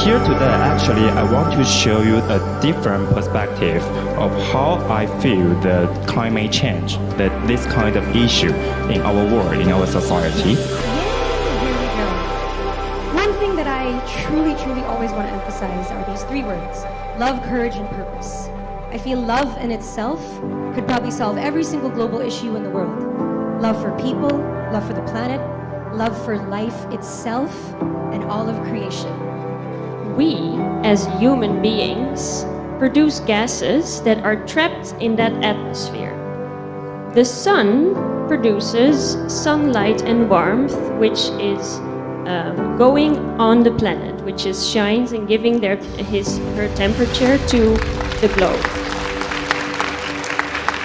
here today, actually, I want to show you a different perspective of how I feel the climate change, that this kind of issue in our world, in our society. Here we go. One thing that I truly always want to emphasize are these three words: love, courage, and purpose. I feel love in itself could probably solve every single global issue in the world. Love for people, love for the planet, love for life itself, and all of creation. We, as human beings, produce gases that are trapped in that atmosphere. The sun produces sunlight and warmth, which is going on the planet, which is shines and giving her temperature to the globe.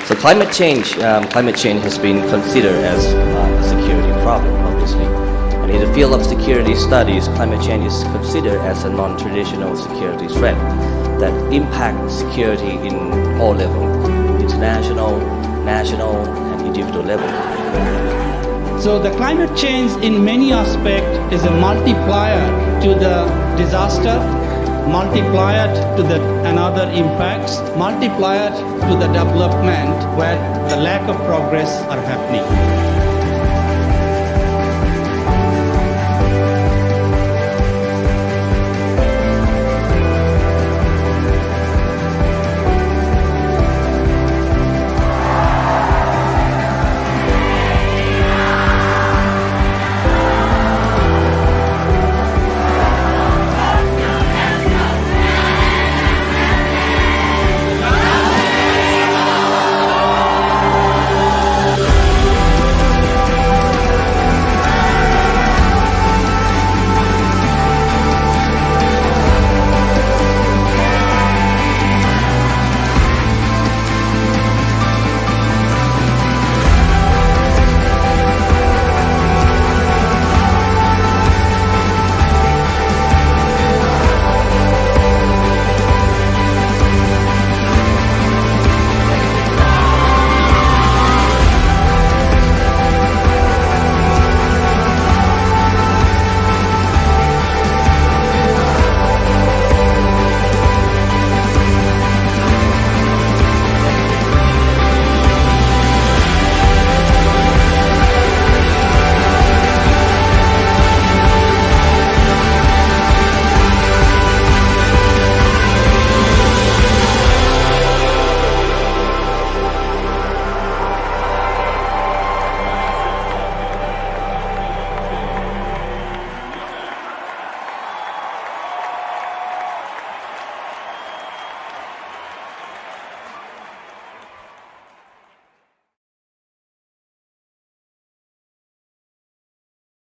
So climate change has been considered as a security problem, obviously. And in the field of security studies, climate change is considered as a non-traditional security threat that impacts security in all levels: international, national, and individual level. So the climate change in many aspects is a multiplier to the disaster, multiplier to the another impacts, multiplier to the development where the lack of progress are happening.